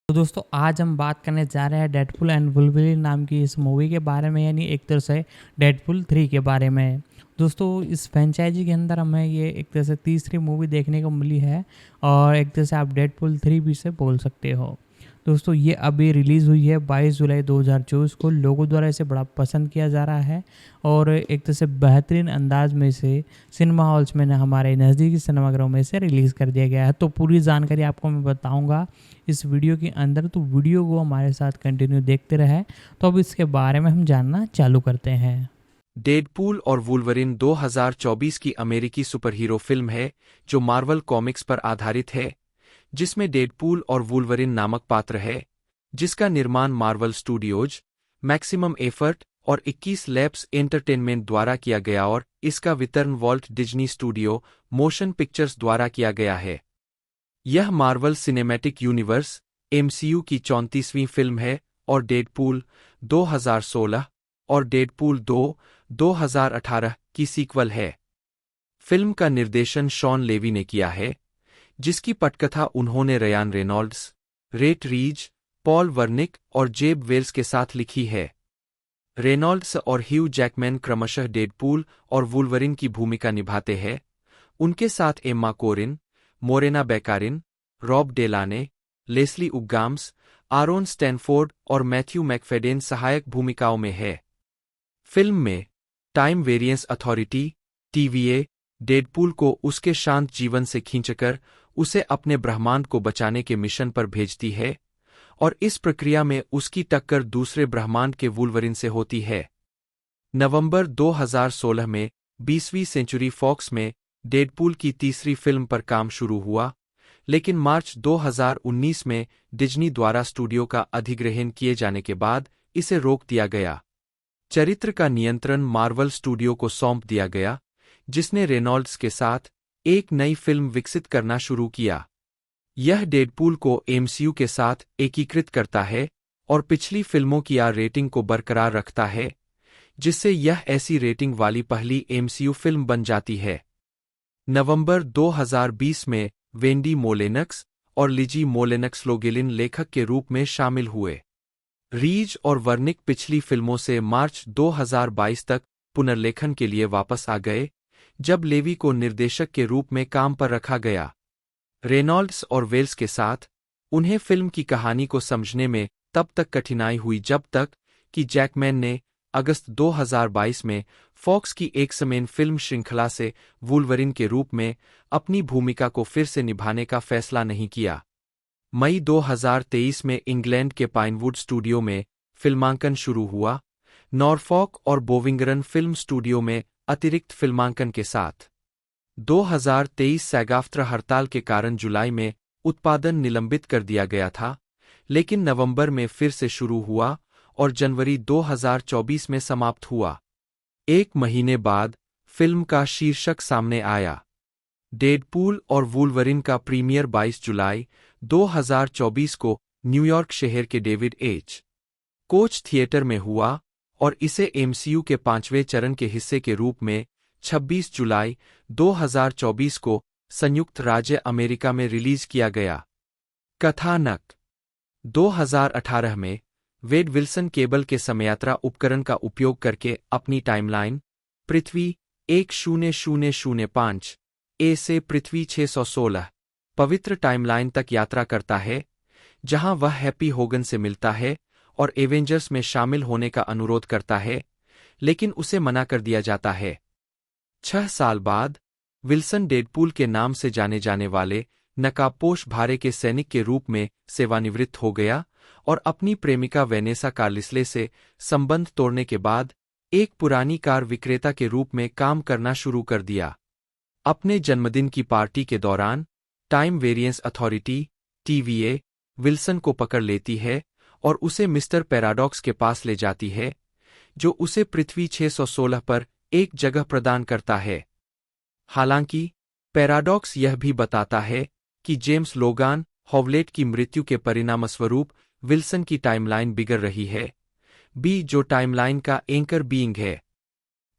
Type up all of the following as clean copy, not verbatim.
तो दोस्तों आज हम बात करने जा रहे हैं डेडपुल एंड वुल्वरीन नाम की इस मूवी के बारे में, यानी एक तरह से डेडपुल 3 के बारे में। दोस्तों इस फ्रेंचाइजी के अंदर हमें ये एक तरह से तीसरी मूवी देखने को मिली है और एक तरह से आप डेडपुल 3 भी से बोल सकते हो। दोस्तों ये अभी रिलीज़ हुई है 22 जुलाई 2024 को। लोगों द्वारा इसे बड़ा पसंद किया जा रहा है और एक तरह से बेहतरीन अंदाज में से सिनेमा हॉल्स में हमारे नज़दीकी सिनेमाघरों में से रिलीज़ कर दिया गया है। तो पूरी जानकारी आपको मैं बताऊंगा इस वीडियो के अंदर, तो वीडियो को हमारे साथ कंटिन्यू देखते रहे। तो अब इसके बारे में हम जानना चालू करते हैं। डेडपूल और वुल्वरिन 2024 की अमेरिकी सुपरहीरो फिल्म है जो मार्वल कॉमिक्स पर आधारित है, जिसमें डेडपूल और वुल्वरिन नामक पात्र है, जिसका निर्माण मार्वल स्टूडियोज, मैक्सिमम एफर्ट और 21 लैब्स एंटरटेनमेंट द्वारा किया गया और इसका वितरण Walt Disney studio motion pictures द्वारा किया गया है। यह मार्वल सिनेमैटिक यूनिवर्स एमसीयू की 34वीं फिल्म है और डेडपूल 2016 और डेडपूल 2 2018 की सीक्वल है। फिल्म का निर्देशन शॉन लेवी ने किया है, जिसकी पटकथा उन्होंने Ryan Reynolds, Rhett Reese, Paul Wernick और जेब वेल्स के साथ लिखी है। रेनॉल्ड्स और ह्यू जैकमैन क्रमशः डेडपूल और वुल्वरिन की भूमिका निभाते हैं। उनके साथ Emma Corrin, Morena Baccarin, Rob Delaney, Leslie Uggams, Aaron Stanford और मैथ्यू मैकफेडेन सहायक भूमिकाओं में है। फिल्म में Time Variance Authority TVA Deadpool को उसके शांत जीवन से खींचकर उसे अपने ब्रह्मांड को बचाने के मिशन पर भेजती है और इस प्रक्रिया में उसकी टक्कर दूसरे ब्रह्मांड के वुल्वरिन से होती है। नवंबर 2016 में 20वीं सेंचुरी फॉक्स में डेडपूल की तीसरी फिल्म पर काम शुरू हुआ, लेकिन मार्च 2019 में डिज्नी द्वारा स्टूडियो का अधिग्रहण किए जाने के बाद इसे रोक दिया गया। चरित्र का नियंत्रण मार्वल स्टूडियो को सौंप दिया गया, जिसने रेनॉल्ड्स के साथ एक नई फिल्म विकसित करना शुरू किया। यह डेडपूल को एमसीयू के साथ एकीकृत करता है और पिछली फिल्मों की आर रेटिंग को बरकरार रखता है, जिससे यह ऐसी रेटिंग वाली पहली एमसीयू फिल्म बन जाती है। नवंबर 2020 में वेंडी मोलेनक्स और लिजी मोलेनक्स लोगेलिन लेखक के रूप में शामिल हुए। रीज और वर्निक पिछली फिल्मों से मार्च 2022 तक पुनर्लेखन के लिए वापस आ गए, जब लेवी को निर्देशक के रूप में काम पर रखा गया। रेनॉल्ड्स और वेल्स के साथ उन्हें फिल्म की कहानी को समझने में तब तक कठिनाई हुई जब तक कि जैकमैन ने अगस्त 2022 में फॉक्स की एक समेन फिल्म श्रृंखला से वुल्वरिन के रूप में अपनी भूमिका को फिर से निभाने का फैसला नहीं किया। मई 2023 में इंग्लैंड के पाइनवुड स्टूडियो में फिल्मांकन शुरू हुआ, नॉरफॉक और बोविंगरन फिल्म स्टूडियो में अतिरिक्त फिल्मांकन के साथ। 2023 सैगाफ्ट्रा हड़ताल के कारण जुलाई में उत्पादन निलंबित कर दिया गया था, लेकिन नवंबर में फिर से शुरू हुआ और जनवरी 2024 में समाप्त हुआ। एक महीने बाद फिल्म का शीर्षक सामने आया। डेडपूल और वुल्वरिन का प्रीमियर 22 जुलाई 2024 को न्यूयॉर्क शहर के डेविड एच. कोच थिएटर में हुआ और इसे एमसीयू के 5वें चरण के हिस्से के रूप में 26 जुलाई 2024 को संयुक्त राज्य अमेरिका में रिलीज किया गया। कथानक 2018 में वेड विल्सन केबल के समयात्रा उपकरण का उपयोग करके अपनी टाइमलाइन पृथ्वी 10005 ए से पृथ्वी 616 पवित्र टाइमलाइन तक यात्रा करता है, जहां वह हैप्पी होगन से मिलता है और एवेंजर्स में शामिल होने का अनुरोध करता है, लेकिन उसे मना कर दिया जाता है। 6 साल बाद विल्सन डेडपूल के नाम से जाने जाने वाले नकाबपोश भारे के सैनिक के रूप में सेवानिवृत्त हो गया और अपनी प्रेमिका वेनेसा कार्लिसले से संबंध तोड़ने के बाद एक पुरानी कार विक्रेता के रूप में काम करना शुरू कर दिया। अपने जन्मदिन की पार्टी के दौरान time Variance Authority TVA Wilson को पकड़ लेती है और उसे मिस्टर पैराडॉक्स के पास ले जाती है, जो उसे पृथ्वी 616 पर एक जगह प्रदान करता है। हालांकि पैराडॉक्स यह भी बताता है कि जेम्स लोगान हॉवलेट की मृत्यु के परिणामस्वरूप विल्सन की टाइमलाइन बिगड़ रही है, बी जो टाइमलाइन का एंकर बीइंग है।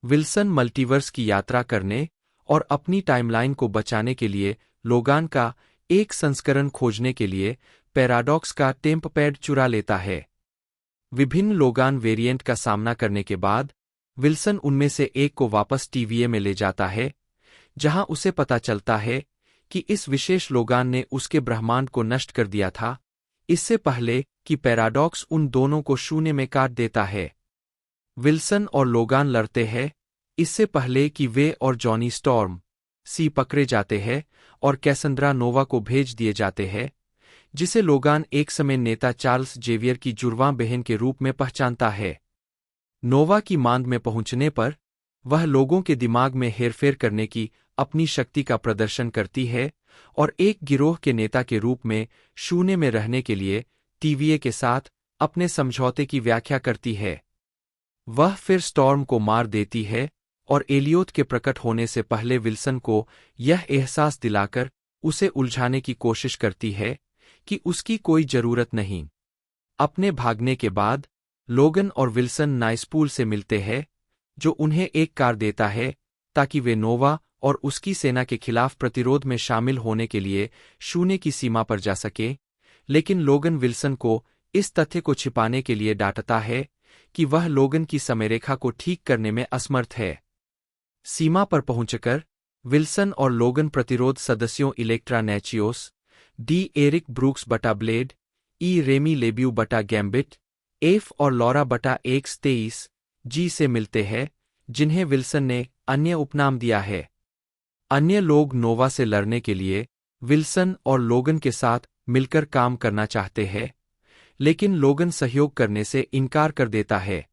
विल्सन मल्टीवर्स की यात्रा करने और अपनी टाइमलाइन को बचाने के लिए लोगान का एक संस्करण खोजने के लिए पैराडॉक्स का टेम्प पैड चुरा लेता है। विभिन्न लोगान वेरिएंट का सामना करने के बाद विल्सन उनमें से एक को वापस टीवीए में ले जाता है, जहां उसे पता चलता है कि इस विशेष लोगान ने उसके ब्रह्मांड को नष्ट कर दिया था, इससे पहले कि पैराडॉक्स उन दोनों को शून्य में काट देता है। विल्सन और लोगान लड़ते हैं, इससे पहले कि वे और जॉनी स्टॉर्म सी पकड़े जाते हैं और कैसंद्रा नोवा को भेज दिए जाते हैं, जिसे लोगान एक समय नेता चार्ल्स जेवियर की जुड़वां बहन के रूप में पहचानता है। नोवा की मांग में पहुंचने पर वह लोगों के दिमाग में हेरफेर करने की अपनी शक्ति का प्रदर्शन करती है और एक गिरोह के नेता के रूप में शून्य में रहने के लिए टीवीए के साथ अपने समझौते की व्याख्या करती है। वह फिर स्टॉर्म को मार देती है और एलियोट के प्रकट होने से पहले विल्सन को यह एहसास दिलाकर उसे उलझाने की कोशिश करती है कि उसकी कोई जरूरत नहीं। अपने भागने के बाद लोगन और विल्सन नाइसपूल से मिलते हैं, जो उन्हें एक कार देता है ताकि वे नोवा और उसकी सेना के खिलाफ प्रतिरोध में शामिल होने के लिए शून्य की सीमा पर जा सके, लेकिन लोगन विल्सन को इस तथ्य को छिपाने के लिए डांटता है कि वह लोगन की समयरेखा को ठीक करने में असमर्थ है। सीमा पर पहुंचकर विल्सन और लोगन प्रतिरोध सदस्यों इलेक्ट्रा नेचियोस, डी एरिक ब्रूक्स बटा ब्लेड, ई रेमी लेब्यू बटा गैम्बिट, एफ और लॉरा बटा X23 जी से मिलते हैं, जिन्हें विल्सन ने अन्य उपनाम दिया है। अन्य लोग नोवा से लड़ने के लिए विल्सन और लोगन के साथ मिलकर काम करना चाहते हैं, लेकिन लोगन सहयोग करने से इनकार कर देता है।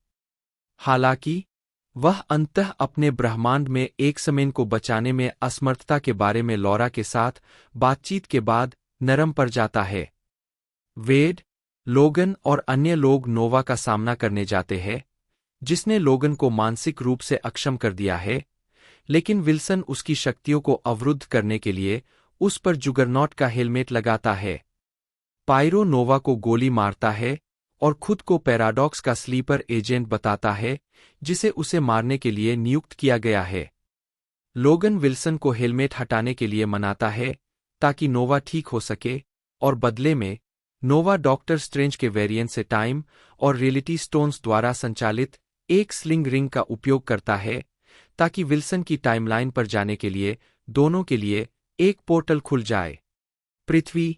हालांकि वह अंततः अपने ब्रह्मांड में एक्समैन को बचाने में असमर्थता के बारे में लॉरा के साथ बातचीत के बाद नरम पड़ जाता है। वेड, लोगन और अन्य लोग नोवा का सामना करने जाते हैं, जिसने लोगन को मानसिक रूप से अक्षम कर दिया है, लेकिन विल्सन उसकी शक्तियों को अवरुद्ध करने के लिए उस पर जुगरनॉट का हेलमेट लगाता है। पायरो नोवा को गोली मारता है और खुद को पैराडॉक्स का स्लीपर एजेंट बताता है, जिसे उसे मारने के लिए नियुक्त किया गया है। लोगन विल्सन को हेलमेट हटाने के लिए मनाता है ताकि नोवा ठीक हो सके, और बदले में नोवा डॉक्टर स्ट्रेंज के वेरिएंट से टाइम और रियलिटी स्टोन्स द्वारा संचालित एक स्लिंग रिंग का उपयोग करता है ताकि विल्सन की टाइमलाइन पर जाने के लिए दोनों के लिए एक पोर्टल खुल जाए। पृथ्वी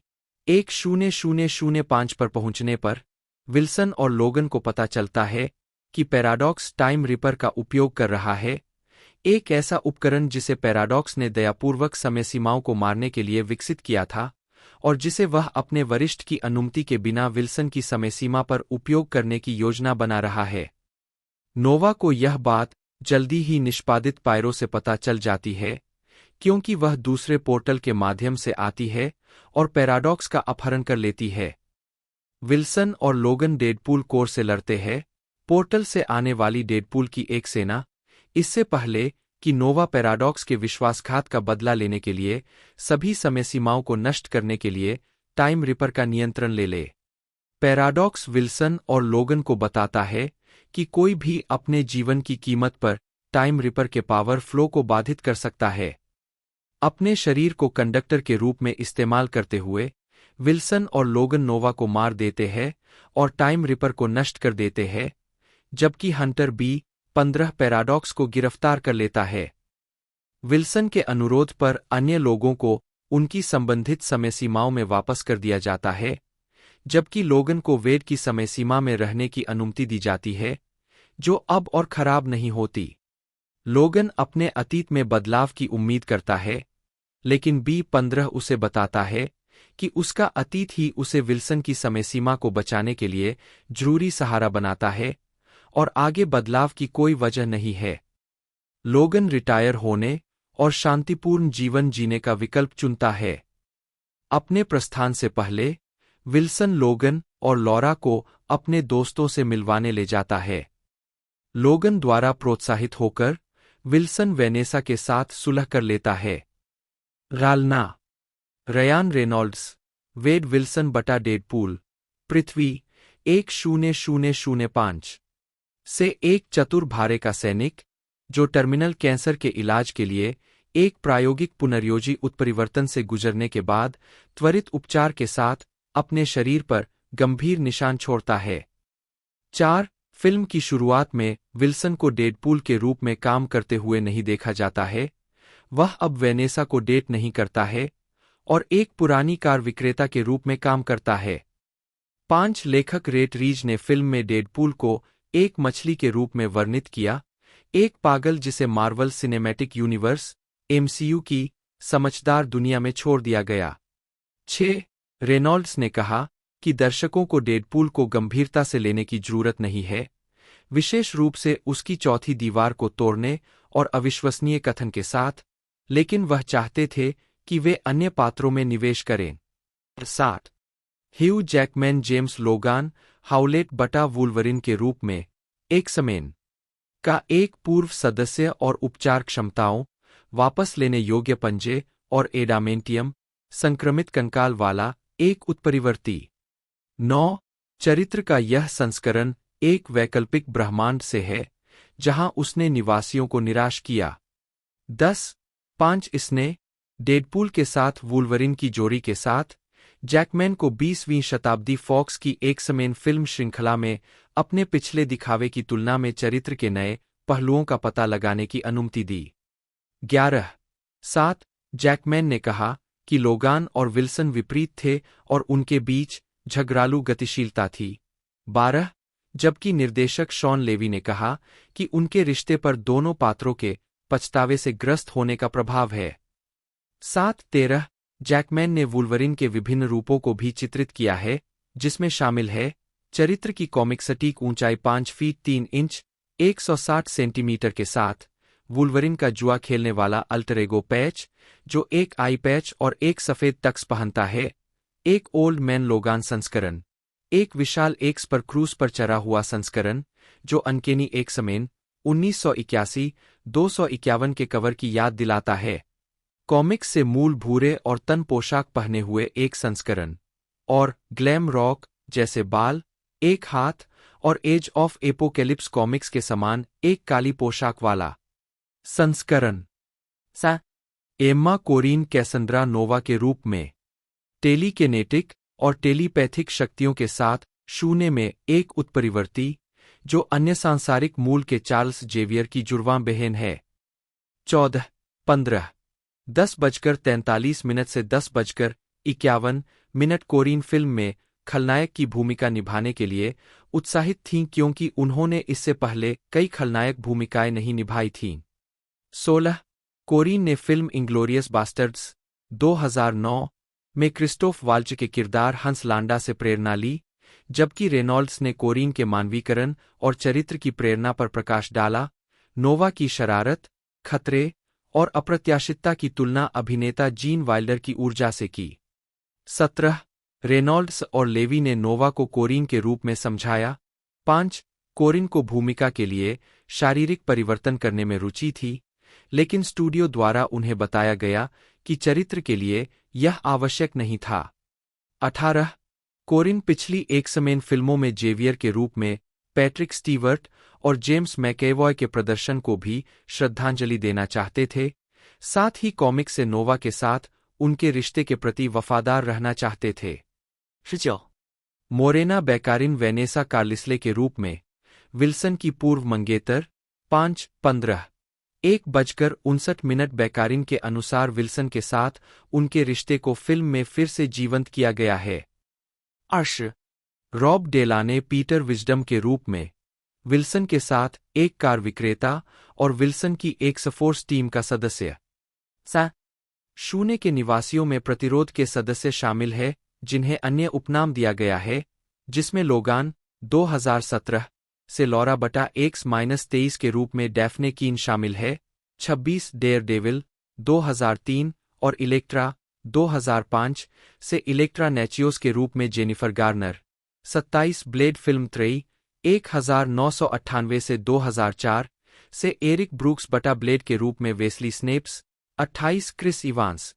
1005 पर पहुंचने पर विल्सन और लोगन को पता चलता है कि पैराडॉक्स टाइम रिपर का उपयोग कर रहा है, एक ऐसा उपकरण जिसे पैराडॉक्स ने दयापूर्वक समय सीमाओं को मारने के लिए विकसित किया था और जिसे वह अपने वरिष्ठ की अनुमति के बिना विल्सन की समय सीमा पर उपयोग करने की योजना बना रहा है। नोवा को यह बात जल्दी ही निष्पादित पायरो से पता चल जाती है, क्योंकि वह दूसरे पोर्टल के माध्यम से आती है और पैराडॉक्स का अपहरण कर लेती है। विल्सन और लोगन डेडपूल कोर से लड़ते हैं, पोर्टल से आने वाली डेडपूल की एक सेना, इससे पहले कि नोवा पैराडॉक्स के विश्वासघात का बदला लेने के लिए सभी समय सीमाओं को नष्ट करने के लिए टाइम रिपर का नियंत्रण ले ले। पैराडॉक्स विल्सन और लोगन को बताता है कि कोई भी अपने जीवन की कीमत पर टाइम रिपर के पावर फ्लो को बाधित कर सकता है। अपने शरीर को कंडक्टर के रूप में इस्तेमाल करते हुए विल्सन और लोगन नोवा को मार देते हैं और टाइम रिपर को नष्ट कर देते हैं, जबकि हंटर B-15 पैराडॉक्स को गिरफ्तार कर लेता है। विल्सन के अनुरोध पर अन्य लोगों को उनकी संबंधित समय सीमाओं में वापस कर दिया जाता है, जबकि लोगन को वेड की समय सीमा में रहने की अनुमति दी जाती है, जो अब और खराब नहीं होती। लोगन अपने अतीत में बदलाव की उम्मीद करता है, लेकिन B-15 उसे बताता है कि उसका अतीत ही उसे विल्सन की समय सीमा को बचाने के लिए जरूरी सहारा बनाता है और आगे बदलाव की कोई वजह नहीं है। लोगन रिटायर होने और शांतिपूर्ण जीवन जीने का विकल्प चुनता है। अपने प्रस्थान से पहले विल्सन लोगन और लॉरा को अपने दोस्तों से मिलवाने ले जाता है। लोगन द्वारा प्रोत्साहित होकर विल्सन वेनेसा के साथ सुलह कर लेता है। रालना, रयान रेनॉल्ड्स, वेड विल्सन बटा डेडपूल, पृथ्वी 1005 से एक चतुर भारे का सैनिक, जो टर्मिनल कैंसर के इलाज के लिए एक प्रायोगिक पुनर्योजी उत्परिवर्तन से गुजरने के बाद त्वरित उपचार के साथ अपने शरीर पर गंभीर निशान छोड़ता है। 4. फिल्म की शुरुआत में विल्सन को डेडपूल के रूप में काम करते हुए नहीं देखा जाता है। वह अब वेनेसा को डेट नहीं करता है और एक पुरानी कार विक्रेता के रूप में काम करता है। 5. लेखक रेट रीज ने फिल्म में डेडपूल को एक मछली के रूप में वर्णित किया, एक पागल जिसे मार्वल सिनेमैटिक यूनिवर्स (MCU) की समझदार दुनिया में छोड़ दिया गया। 6. रेनॉल्ड्स ने कहा कि दर्शकों को डेडपूल को गंभीरता से लेने की जरूरत नहीं है, विशेष रूप से उसकी चौथी दीवार को तोड़ने और अविश्वसनीय कथन के साथ, लेकिन वह चाहते थे कि वे अन्य पात्रों में निवेश करें। 7. ह्यू जैकमैन जेम्स लोगान हाउलेट बटा वुल्वरिन के रूप में एक्स-मैन का एक पूर्व सदस्य और उपचार क्षमताओं, वापस लेने योग्य पंजे और एडामेंटियम संक्रमित कंकाल वाला एक उत्परिवर्ती। 9. चरित्र का यह संस्करण एक वैकल्पिक ब्रह्मांड से है जहां उसने निवासियों को निराश किया। 10. 5. इसने डेडपूल के साथ वुल्वरिन की जोड़ी के साथ जैकमैन को 20वीं शताब्दी फॉक्स की एक्स-मैन फिल्म श्रृंखला में अपने पिछले दिखावे की तुलना में चरित्र के नए पहलुओं का पता लगाने की अनुमति दी। 11. 7. जैकमैन ने कहा कि लोगान और विल्सन विपरीत थे और उनके बीच झगड़ालू गतिशीलता थी। 12. जबकि निर्देशक शॉन लेवी ने कहा कि उनके रिश्ते पर दोनों पात्रों के पछतावे से ग्रस्त होने का प्रभाव है। 7. 13. जैकमैन ने वुल्वरिन के विभिन्न रूपों को भी चित्रित किया है, जिसमें शामिल है चरित्र की कॉमिक सटीक ऊंचाई 5 फीट 3 इंच 160 सेंटीमीटर के साथ, वुल्वरिन का जुआ खेलने वाला अल्टर एगो पैच, जो एक आई पैच और एक सफेद टक्स पहनता है, एक ओल्ड मैन लोगान संस्करण, एक विशाल एक्स पर क्रूज पर चढ़ा हुआ संस्करण, जो अनकेनी एक्स-मैन 1981-251 के कवर की याद दिलाता है, कॉमिक्स से मूल भूरे और तन पोशाक पहने हुए एक संस्करण, और ग्लैम रॉक जैसे बाल, एक हाथ और एज ऑफ एपोकेलिप्स कॉमिक्स के समान एक काली पोशाक वाला संस्करण। एम्मा कोरीन कैसंड्रा नोवा के रूप में टेलीकिनेटिक और टेलीपैथिक शक्तियों के साथ शून्य में एक उत्परिवर्ती, जो अन्य सांसारिक मूल के चार्ल्स जेवियर की जुड़वां बहन है। 14. 15. 10:43 से 10:51 कोरीन फिल्म में खलनायक की भूमिका निभाने के लिए उत्साहित थीं क्योंकि उन्होंने इससे पहले कई खलनायक भूमिकाएं नहीं निभाई थीं। 16. कोरीन ने फिल्म इंग्लोरियस बास्टर्ड्स 2009 में क्रिस्टोफ वाल्च के किरदार हंस लांडा से प्रेरणा ली, जबकि रेनॉल्ड्स ने कोरीन के मानवीकरण और चरित्र की प्रेरणा पर प्रकाश डाला। नोवा की शरारत, खतरे और अप्रत्याशितता की तुलना अभिनेता जीन वाइल्डर की ऊर्जा से की। 17. रेनॉल्ड्स और लेवी ने नोवा को कोरीन के रूप में समझाया। 5. कोरीन को भूमिका के लिए शारीरिक परिवर्तन करने में रुचि थी, लेकिन स्टूडियो द्वारा उन्हें बताया गया कि चरित्र के लिए यह आवश्यक नहीं था। 18. कोरीन पिछली एक्स-मैन फिल्मों में जेवियर के रूप में पैट्रिक स्टीवर्ट और जेम्स मैकएवॉय के प्रदर्शन को भी श्रद्धांजलि देना चाहते थे, साथ ही कॉमिक से नोवा के साथ उनके रिश्ते के प्रति वफादार रहना चाहते थे। 19. मोरेना बैकारिन वेनेसा कार्लिस्ले के रूप में विल्सन की पूर्व मंगेतर। 5. 15. 1:59 बैकारिन के अनुसार विल्सन के साथ उनके रिश्ते को फिल्म में फिर से जीवंत किया गया है। 20. रॉब डेलाने पीटर विजडम के रूप में विल्सन के साथ एक कार विक्रेता और विल्सन की एक्स-फोर्स टीम का सदस्य। 0 के निवासियों में प्रतिरोध के सदस्य शामिल है, जिन्हें अन्य उपनाम दिया गया है, जिसमें लोगान 2017 से लॉरा बटा X-23 के रूप में डैफ्ने कीन शामिल है, 26 डेयरडेविल 2003 और इलेक्ट्रा 2005 से इलेक्ट्रा नेचियोस के रूप में जेनिफर गार्नर, 27 ब्लेड फिल्म त्रयी 1998 से 2004 से एरिक ब्रूक्स बटा ब्लेड के रूप में वेस्ली स्नेप्स, 28 क्रिस इवांस,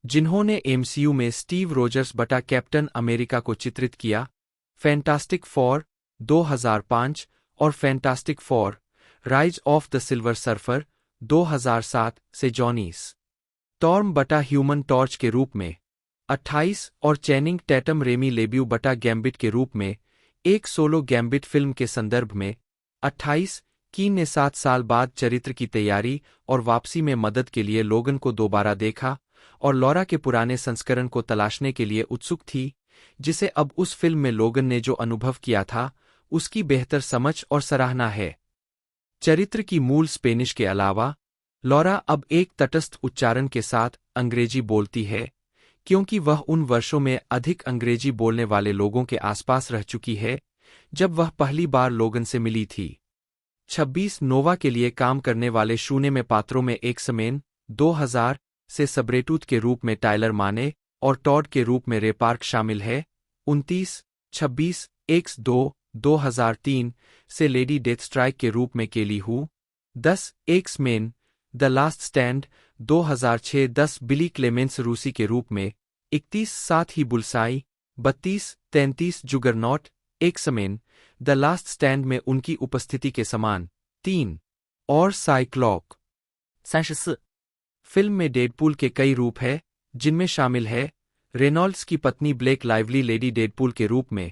जिन्होंने MCU में स्टीव रोजर्स बटा कैप्टन अमेरिका को चित्रित किया, फैंटास्टिक फॉर 2005 और fantastic for rise of the silver surfer 2007 से जॉनी स्टॉर्म बटा ह्यूमन टॉर्च के रूप में 28 और चैनिंग टैटम रेमी लेब्यू बटा गैम्बिट के रूप में एक सोलो गैम्बिट फिल्म के संदर्भ में 28 कीन ने 7 साल बाद चरित्र की तैयारी और वापसी में मदद के लिए लोगन को दोबारा देखा और लॉरा के पुराने संस्करण को तलाशने के लिए उत्सुक थी, जिसे अब उस फिल्म में लोगन ने जो अनुभव किया था उसकी बेहतर समझ और सराहना है। चरित्र की मूल स्पेनिश के अलावा लॉरा अब एक तटस्थ उच्चारण के साथ अंग्रेजी बोलती है, क्योंकि वह उन वर्षों में अधिक अंग्रेजी बोलने वाले लोगों के आसपास रह चुकी है जब वह पहली बार लोगन से मिली थी। 26 नोवा के लिए काम करने वाले शून्य में पात्रों में एक्समेन 2000 से सबरेटूथ के रूप में टाइलर माने और टॉड के रूप में रे पार्क शामिल है। 29 26 X2 2003 से लेडी डेथस्ट्राइक के रूप में Kelly Hu. 10 X Men the last stand 2006 10 Billy Clemmons रूसी के रूप में। 31 साथ ही Bullseye. 32 33 Juggernaut X Men the last stand में उनकी उपस्थिति के समान। 3 और साइक्लॉक। 34 फिल्म में डेडपूल के कई रूप है, जिनमें शामिल है रेनॉल्ड्स की पत्नी ब्लेक लाइवली लेडी डेडपूल के रूप में।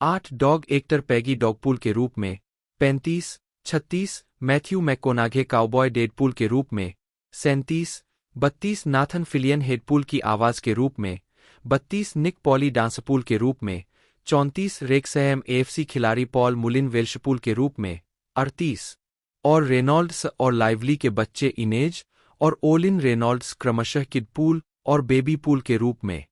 8 डॉग एक्टर पैगी डॉगपूल के रूप में। 35 36 मैथ्यू मैकोनाघे काउबॉय डेडपूल के रूप में। 37 32 नाथन फिलियन हेडपूल की आवाज के रूप में। 32 निक पॉली डांसपूल के रूप में। 34 रेक्सहैम एएफसी खिलाड़ी पॉल मुलिन वेल्शपूल के रूप में। 38 और रेनॉल्ड्स और लाइवली के बच्चे इनेज और ओलिन रेनॉल्ड्स क्रमशः किडपूल और बेबीपूल के रूप में।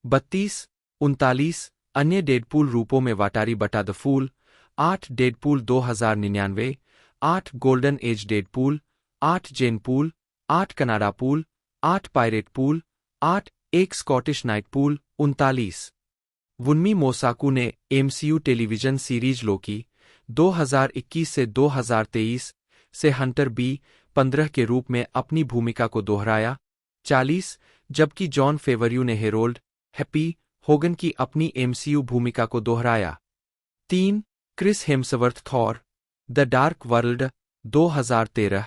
32 39 अन्य डेडपूल रूपों में वाटारी बटा द फूल। 8 डेडपूल 2099। 8 golden age Deadpool. 8 जेनपूल। 8 कनाडा पूल। 8 pirate pool. 8 एक Scottish knight pool. 39 Wunmi Mosaku ने एमसीयू टेलीविजन सीरीज लोकी 2021 से 2023 से हंटर बी 15 के रूप में अपनी भूमिका को दोहराया। 40 जबकि जॉन फेवरयू ने हेरोल्ड हैप्पी होगन की अपनी एमसीयू भूमिका को दोहराया। 3 Chris Hemsworth Thor the Dark World 2013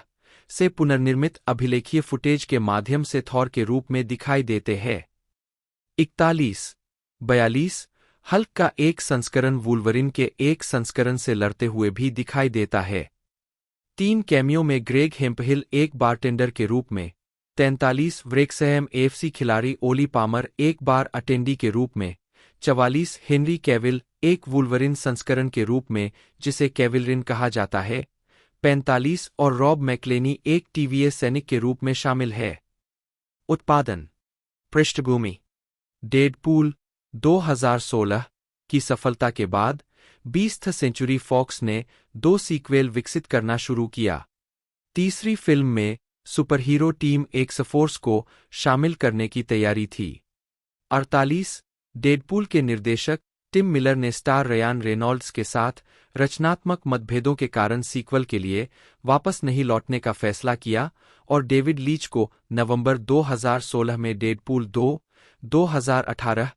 से पुनर्निर्मित अभिलेखीय फुटेज के माध्यम से थॉर के रूप में दिखाई देते हैं। 41 42 हल्क का एक संस्करण वुल्वरिन के एक संस्करण से लड़ते हुए भी दिखाई देता है। 3 कैमियो में ग्रेग हेम्पहिल एक बारटेंडर के रूप में। 43 व्रेक्सहैम एएफसी खिलाड़ी ओली पामर एक बार अटेंडी के रूप में। 44 हेनरी कैविल एक वुल्वरिन संस्करण के रूप में जिसे कैविलरिन कहा जाता है। 45 और रॉब मैक्लेनी एक टीवीए सैनिक के रूप में शामिल है। उत्पादन पृष्ठभूमि डेडपूल 2016 की सफलता के बाद 20th सेंचुरी फॉक्स ने 2 सीक्वेल विकसित करना शुरू किया। तीसरी फिल्म में सुपरहीरो टीम एक्सफोर्स को शामिल करने की तैयारी थी। 48 डेडपूल के निर्देशक टिम मिलर ने स्टार रयान रेनॉल्ड्स के साथ रचनात्मक मतभेदों के कारण सीक्वल के लिए वापस नहीं लौटने का फैसला किया और डेविड लीच को नवंबर 2016 में डेडपूल 2 2018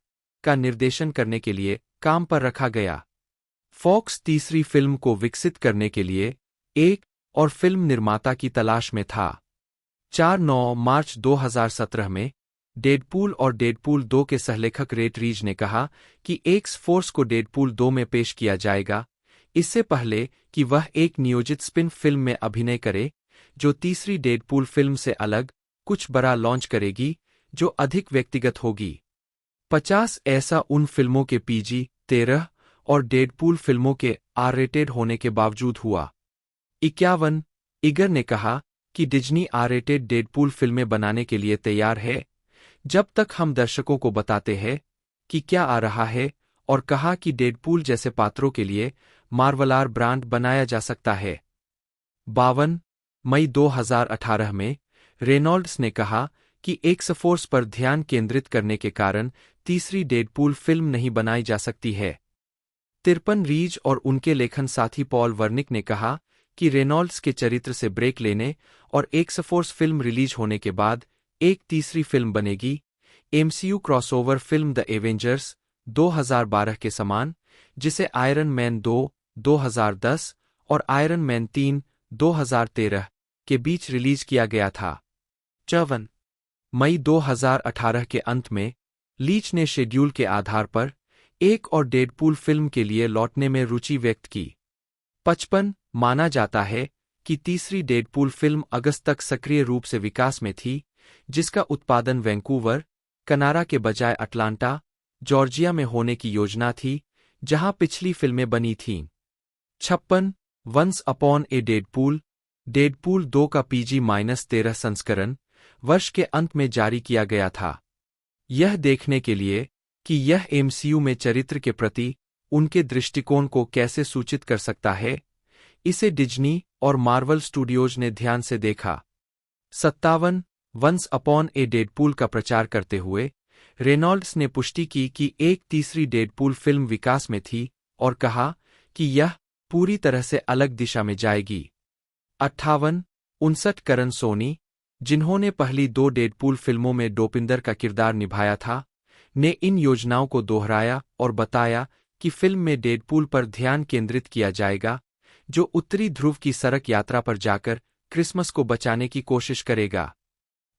का निर्देशन करने के लिए काम पर रखा गया। फॉक्स तीसरी फिल्म को विकसित करने के लिए एक और फिल्म निर्माता की तलाश में था। 4-9 मार्च 2017 में डेडपूल और डेडपूल 2 के सहलेखक रेट रीज ने कहा कि एक्स फोर्स को डेडपूल 2 में पेश किया जाएगा, इससे पहले कि वह एक नियोजित स्पिन फिल्म में अभिनय करे जो तीसरी डेडपूल फिल्म से अलग कुछ बड़ा लॉन्च करेगी जो अधिक व्यक्तिगत होगी। 50 ऐसा उन फिल्मों के PG-13 और डेडपूल फिल्मों के R-रेटेड होने के बावजूद हुआ। 51 इगर ने कहा कि डिज्नी R-रेटेड डेडपूल फिल्में बनाने के लिए तैयार है जब तक हम दर्शकों को बताते हैं कि क्या आ रहा है, और कहा कि डेडपूल जैसे पात्रों के लिए मार्वलार ब्रांड बनाया जा सकता है। 52 मई 2018 में रेनॉल्ड्स ने कहा कि एक्सफोर्स पर ध्यान केंद्रित करने के कारण तीसरी डेडपूल फिल्म नहीं बनाई जा सकती है। 53 रीज और उनके लेखन साथी पॉल वर्निक ने कहा कि रेनॉल्ड्स के चरित्र से ब्रेक लेने और एक्सफोर्स फिल्म रिलीज होने के बाद एक तीसरी फिल्म बनेगी, MCU crossover film the Avengers 2012 के समान, जिसे आयरन मैन 2 2010 और आयरन मैन 3 2013 के बीच रिलीज किया गया था। 54 मई 2018 के अंत में लीच ने शेड्यूल के आधार पर एक और डेडपूल फिल्म के लिए लौटने में रुचि व्यक्त की। 55 माना जाता है कि तीसरी डेडपूल फिल्म अगस्त तक सक्रिय रूप से विकास में थी, जिसका उत्पादन वैंकूवर, कनाडा के बजाय अटलांटा, जॉर्जिया में होने की योजना थी, जहां पिछली फिल्में बनी थीं। 56 वंस अपॉन ए डेडपूल, डेडपूल 2 का PG-13 संस्करण वर्ष के अंत में जारी किया गया था। यह देखने के लिए कि यह MCU में चरित्र के प्रति उनके दृष्टिकोण को कैसे सूचित कर सकता है, इसे डिज्नी और मार्वल स्टूडियोज ने ध्यान से देखा। 57 वंस अपॉन ए डेडपूल का प्रचार करते हुए रेनॉल्ड्स ने पुष्टि की कि एक तीसरी डेडपूल फिल्म विकास में थी और कहा कि यह पूरी तरह से अलग दिशा में जाएगी। 58 करण सोनी, जिन्होंने पहली 2 डेडपूल फिल्मों में डोपिंदर का किरदार निभाया था, ने इन योजनाओं को दोहराया और बताया कि फिल्म में डेडपूल पर ध्यान केंद्रित किया जाएगा, जो उत्तरी ध्रुव की सड़क यात्रा पर जाकर क्रिसमस को बचाने की कोशिश करेगा।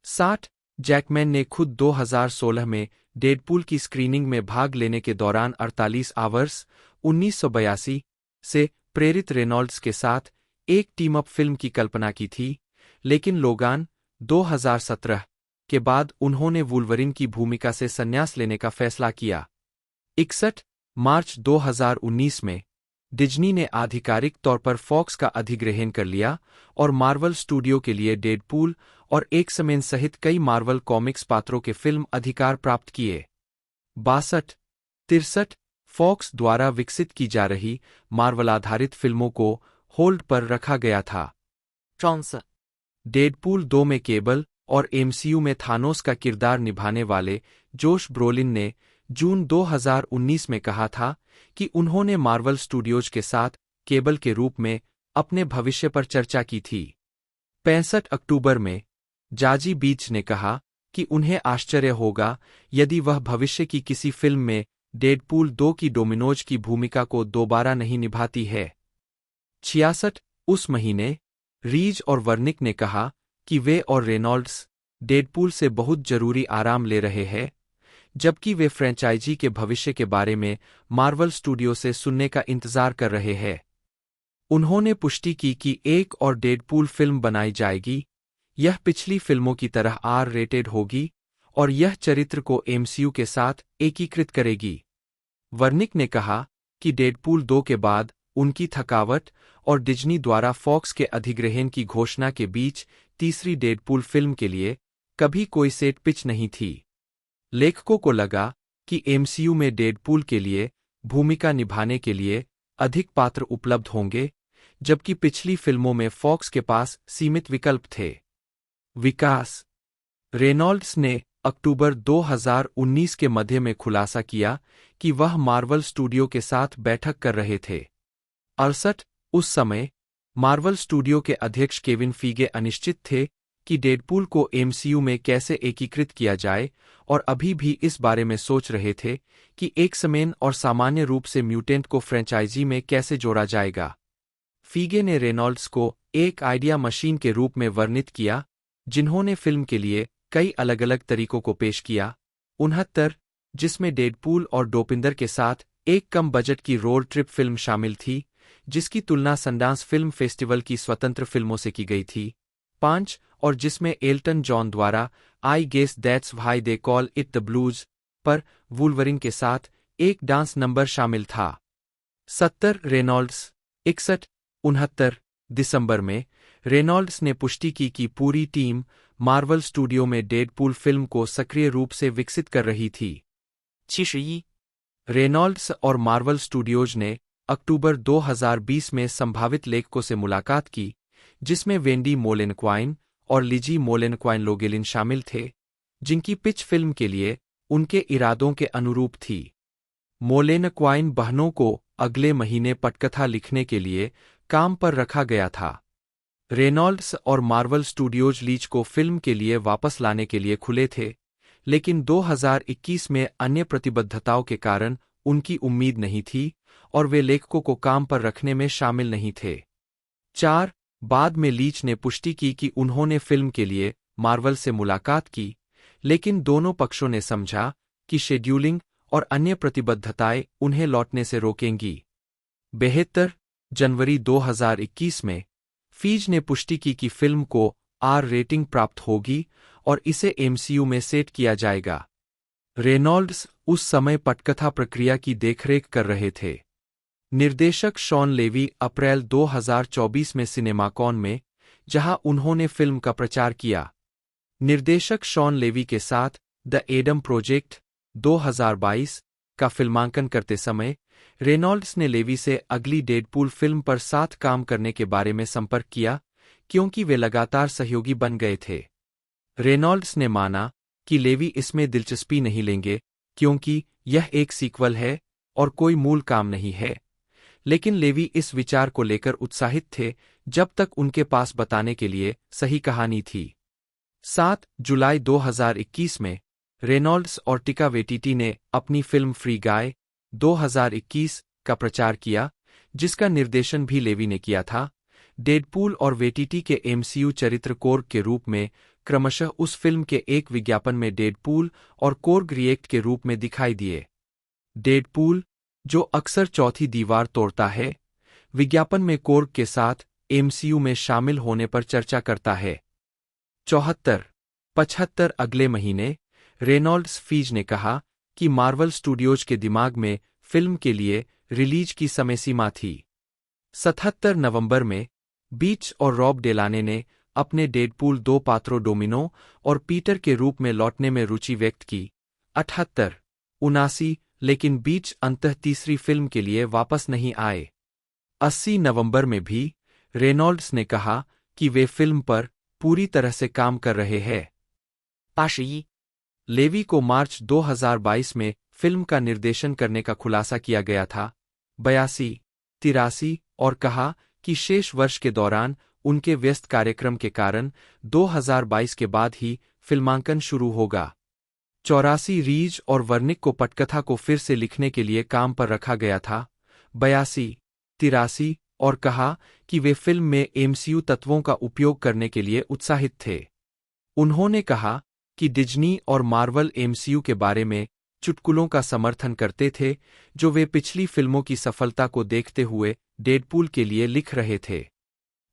60 जैकमैन ने खुद 2016 में डेडपूल की स्क्रीनिंग में भाग लेने के दौरान 48 आवर्स 1982 से प्रेरित रेनॉल्ड्स के साथ एक टीम अप फिल्म की कल्पना की थी, लेकिन लोगान 2017 के बाद उन्होंने वुल्वरिन की भूमिका से संन्यास लेने का फैसला किया। 61 मार्च 2019 में डिज्नी ने आधिकारिक तौर पर फॉक्स का अधिग्रहण कर लिया और मार्वल स्टूडियो के लिए डेडपूल और एक्स-मेन सहित कई मार्वल कॉमिक्स पात्रों के फिल्म अधिकार प्राप्त किए। 62 फॉक्स द्वारा विकसित की जा रही मार्वल आधारित फिल्मों को होल्ड पर रखा गया था। 64 डेडपूल 2 में केबल और MCU में थानोस का किरदार निभाने वाले जोश ब्रोलिन ने जून 2019 में कहा था कि उन्होंने मार्वल स्टूडियोज के साथ केबल के रूप में अपने भविष्य पर चर्चा की थी। 65 अक्टूबर में जाजी बीच ने कहा कि उन्हें आश्चर्य होगा यदि वह भविष्य की किसी फिल्म में डेडपूल 2 की डोमिनोज की भूमिका को दोबारा नहीं निभाती है। 66 उस महीने रीज और वर्निक ने कहा कि वे और रेनॉल्ड्स डेडपूल से बहुत जरूरी आराम ले रहे हैं, जबकि वे फ्रेंचाइजी के भविष्य के बारे में मार्वल स्टूडियो से सुनने का इंतजार कर रहे हैं। उन्होंने पुष्टि की कि एक और डेडपूल फिल्म बनाई जाएगी, यह पिछली फिल्मों की तरह R-रेटेड होगी और यह चरित्र को MCU के साथ एकीकृत करेगी। वर्निक ने कहा कि डेडपूल 2 के बाद उनकी थकावट और डिज्नी द्वारा फॉक्स के अधिग्रहण की घोषणा के बीच तीसरी डेडपूल फिल्म के लिए कभी कोई सेट पिच नहीं थी। लेखकों को लगा कि MCU में डेडपूल के लिए भूमिका निभाने के लिए अधिक पात्र उपलब्ध होंगे, जबकि पिछली फिल्मों में फॉक्स के पास सीमित विकल्प थे। विकास रेनॉल्ड्स ने अक्टूबर 2019 के मध्य में खुलासा किया कि वह मार्वल स्टूडियो के साथ बैठक कर रहे थे। 68 उस समय मार्वल स्टूडियो के अध्यक्ष केविन फीगे अनिश्चित थे कि डेडपूल को MCU में कैसे एकीकृत किया जाए और अभी भी इस बारे में सोच रहे थे कि एक्स-मेन और सामान्य रूप से म्यूटेंट को फ्रेंचाइजी में कैसे जोड़ा जाएगा। फीगे ने रेनॉल्ड्स को एक आइडिया मशीन के रूप में वर्णित किया, जिन्होंने फिल्म के लिए कई अलग-अलग तरीकों को पेश किया। 69 जिसमें डेडपूल और डोपिंदर के साथ एक कम बजट की रोड ट्रिप फिल्म शामिल थी, जिसकी तुलना सनडांस फिल्म फेस्टिवल की स्वतंत्र फिल्मों से की गई थी। 5 और जिसमें एल्टन जॉन द्वारा I guess that's why they call it the blues पर वुल्वरिन के साथ एक डांस नंबर शामिल था। 70 रेनॉल्ड्स 61 दिसंबर में रेनॉल्ड्स ने पुष्टि की कि पूरी टीम मार्वल स्टूडियो में डेडपूल फिल्म को सक्रिय रूप से विकसित कर रही थी। 61 रेनॉल्ड्स और मार्वल स्टूडियोज ने अक्टूबर 2020 में संभावित लेखकों से मुलाकात की, जिसमें वेंडी मोलेनक्वाइन और लिजी मोलेनक्वाइन लोगेलिन शामिल थे, जिनकी पिच फिल्म के लिए उनके इरादों के अनुरूप थी। मोलेनक्वाइन बहनों को अगले महीने पटकथा लिखने के लिए काम पर रखा गया था। रेनॉल्ड्स और मार्वल स्टूडियोज लीच को फिल्म के लिए वापस लाने के लिए खुले थे, लेकिन 2021 में अन्य प्रतिबद्धताओं के कारण उनकी उम्मीद नहीं थी और वे लेखकों को काम पर रखने में शामिल नहीं थे। 4 बाद में लीच ने पुष्टि की कि उन्होंने फिल्म के लिए मार्वल से मुलाकात की, लेकिन दोनों पक्षों ने समझा कि शेड्यूलिंग और अन्य प्रतिबद्धताएं उन्हें लौटने से रोकेंगी। 72 जनवरी 2021 में फीज ने पुष्टि की कि फिल्म को आर रेटिंग प्राप्त होगी और इसे एमसीयू में सेट किया जाएगा। रेनॉल्ड्स उस समय पटकथा प्रक्रिया की देखरेख कर रहे थे। निर्देशक शॉन लेवी अप्रैल 2024 में सिनेमाकॉन में, जहां उन्होंने फिल्म का प्रचार किया। निर्देशक शॉन लेवी के साथ द एडम प्रोजेक्ट 2022 का फिल्मांकन करते समय रेनॉल्ड्स ने लेवी से अगली डेडपूल फिल्म पर साथ काम करने के बारे में संपर्क किया, क्योंकि वे लगातार सहयोगी बन गए थे। रेनॉल्ड्स ने माना कि लेवी इसमें दिलचस्पी नहीं लेंगे क्योंकि यह एक सीक्वल है और कोई मूल काम नहीं है, लेकिन लेवी इस विचार को लेकर उत्साहित थे जब तक उनके पास बताने के लिए सही कहानी थी। 7 जुलाई 2021 में रेनॉल्ड्स और टिका वेटिटी ने अपनी फिल्म फ्री गाय 2021 का प्रचार किया, जिसका निर्देशन भी लेवी ने किया था। डेडपूल और वेटिटी के एमसीयू चरित्र कोर्ग के रूप में क्रमशः उस फिल्म के एक विज्ञापन में डेडपूल और कोर्ग रिएक्ट के रूप में दिखाई दिए। डेडपूल, जो अक्सर चौथी दीवार तोड़ता है, विज्ञापन में कोर्ग के साथ एमसीयू में शामिल होने पर चर्चा करता है। 75 अगले महीने रेनॉल्ड्स फीज ने कहा कि मार्वल स्टूडियोज के दिमाग में फिल्म के लिए रिलीज की समय सीमा थी। 77 नवंबर में बीच और रॉब डेलाने ने अपने डेडपूल 2 पात्रों डोमिनो और पीटर के रूप में लौटने में रुचि व्यक्त की। 78 लेकिन बीच अंततः तीसरी फिल्म के लिए वापस नहीं आए। 80 नवंबर में भी रेनॉल्ड्स ने कहा कि वे फिल्म पर पूरी तरह से काम कर रहे हैं। 81 लेवी को मार्च 2022 में फिल्म का निर्देशन करने का खुलासा किया गया था। 82 और कहा कि शेष वर्ष के दौरान उनके व्यस्त कार्यक्रम के कारण 2022 के बाद ही फिल्मांकन शुरू होगा। 84 रीज और वर्निक को पटकथा को फिर से लिखने के लिए काम पर रखा गया था। 82 और कहा कि वे फिल्म में एमसीयू तत्वों का उपयोग करने के लिए उत्साहित थे। उन्होंने कहा कि डिज्नी और मार्वल एमसीयू के बारे में चुटकुलों का समर्थन करते थे जो वे पिछली फिल्मों की सफलता को देखते हुए डेडपूल के लिए लिख रहे थे।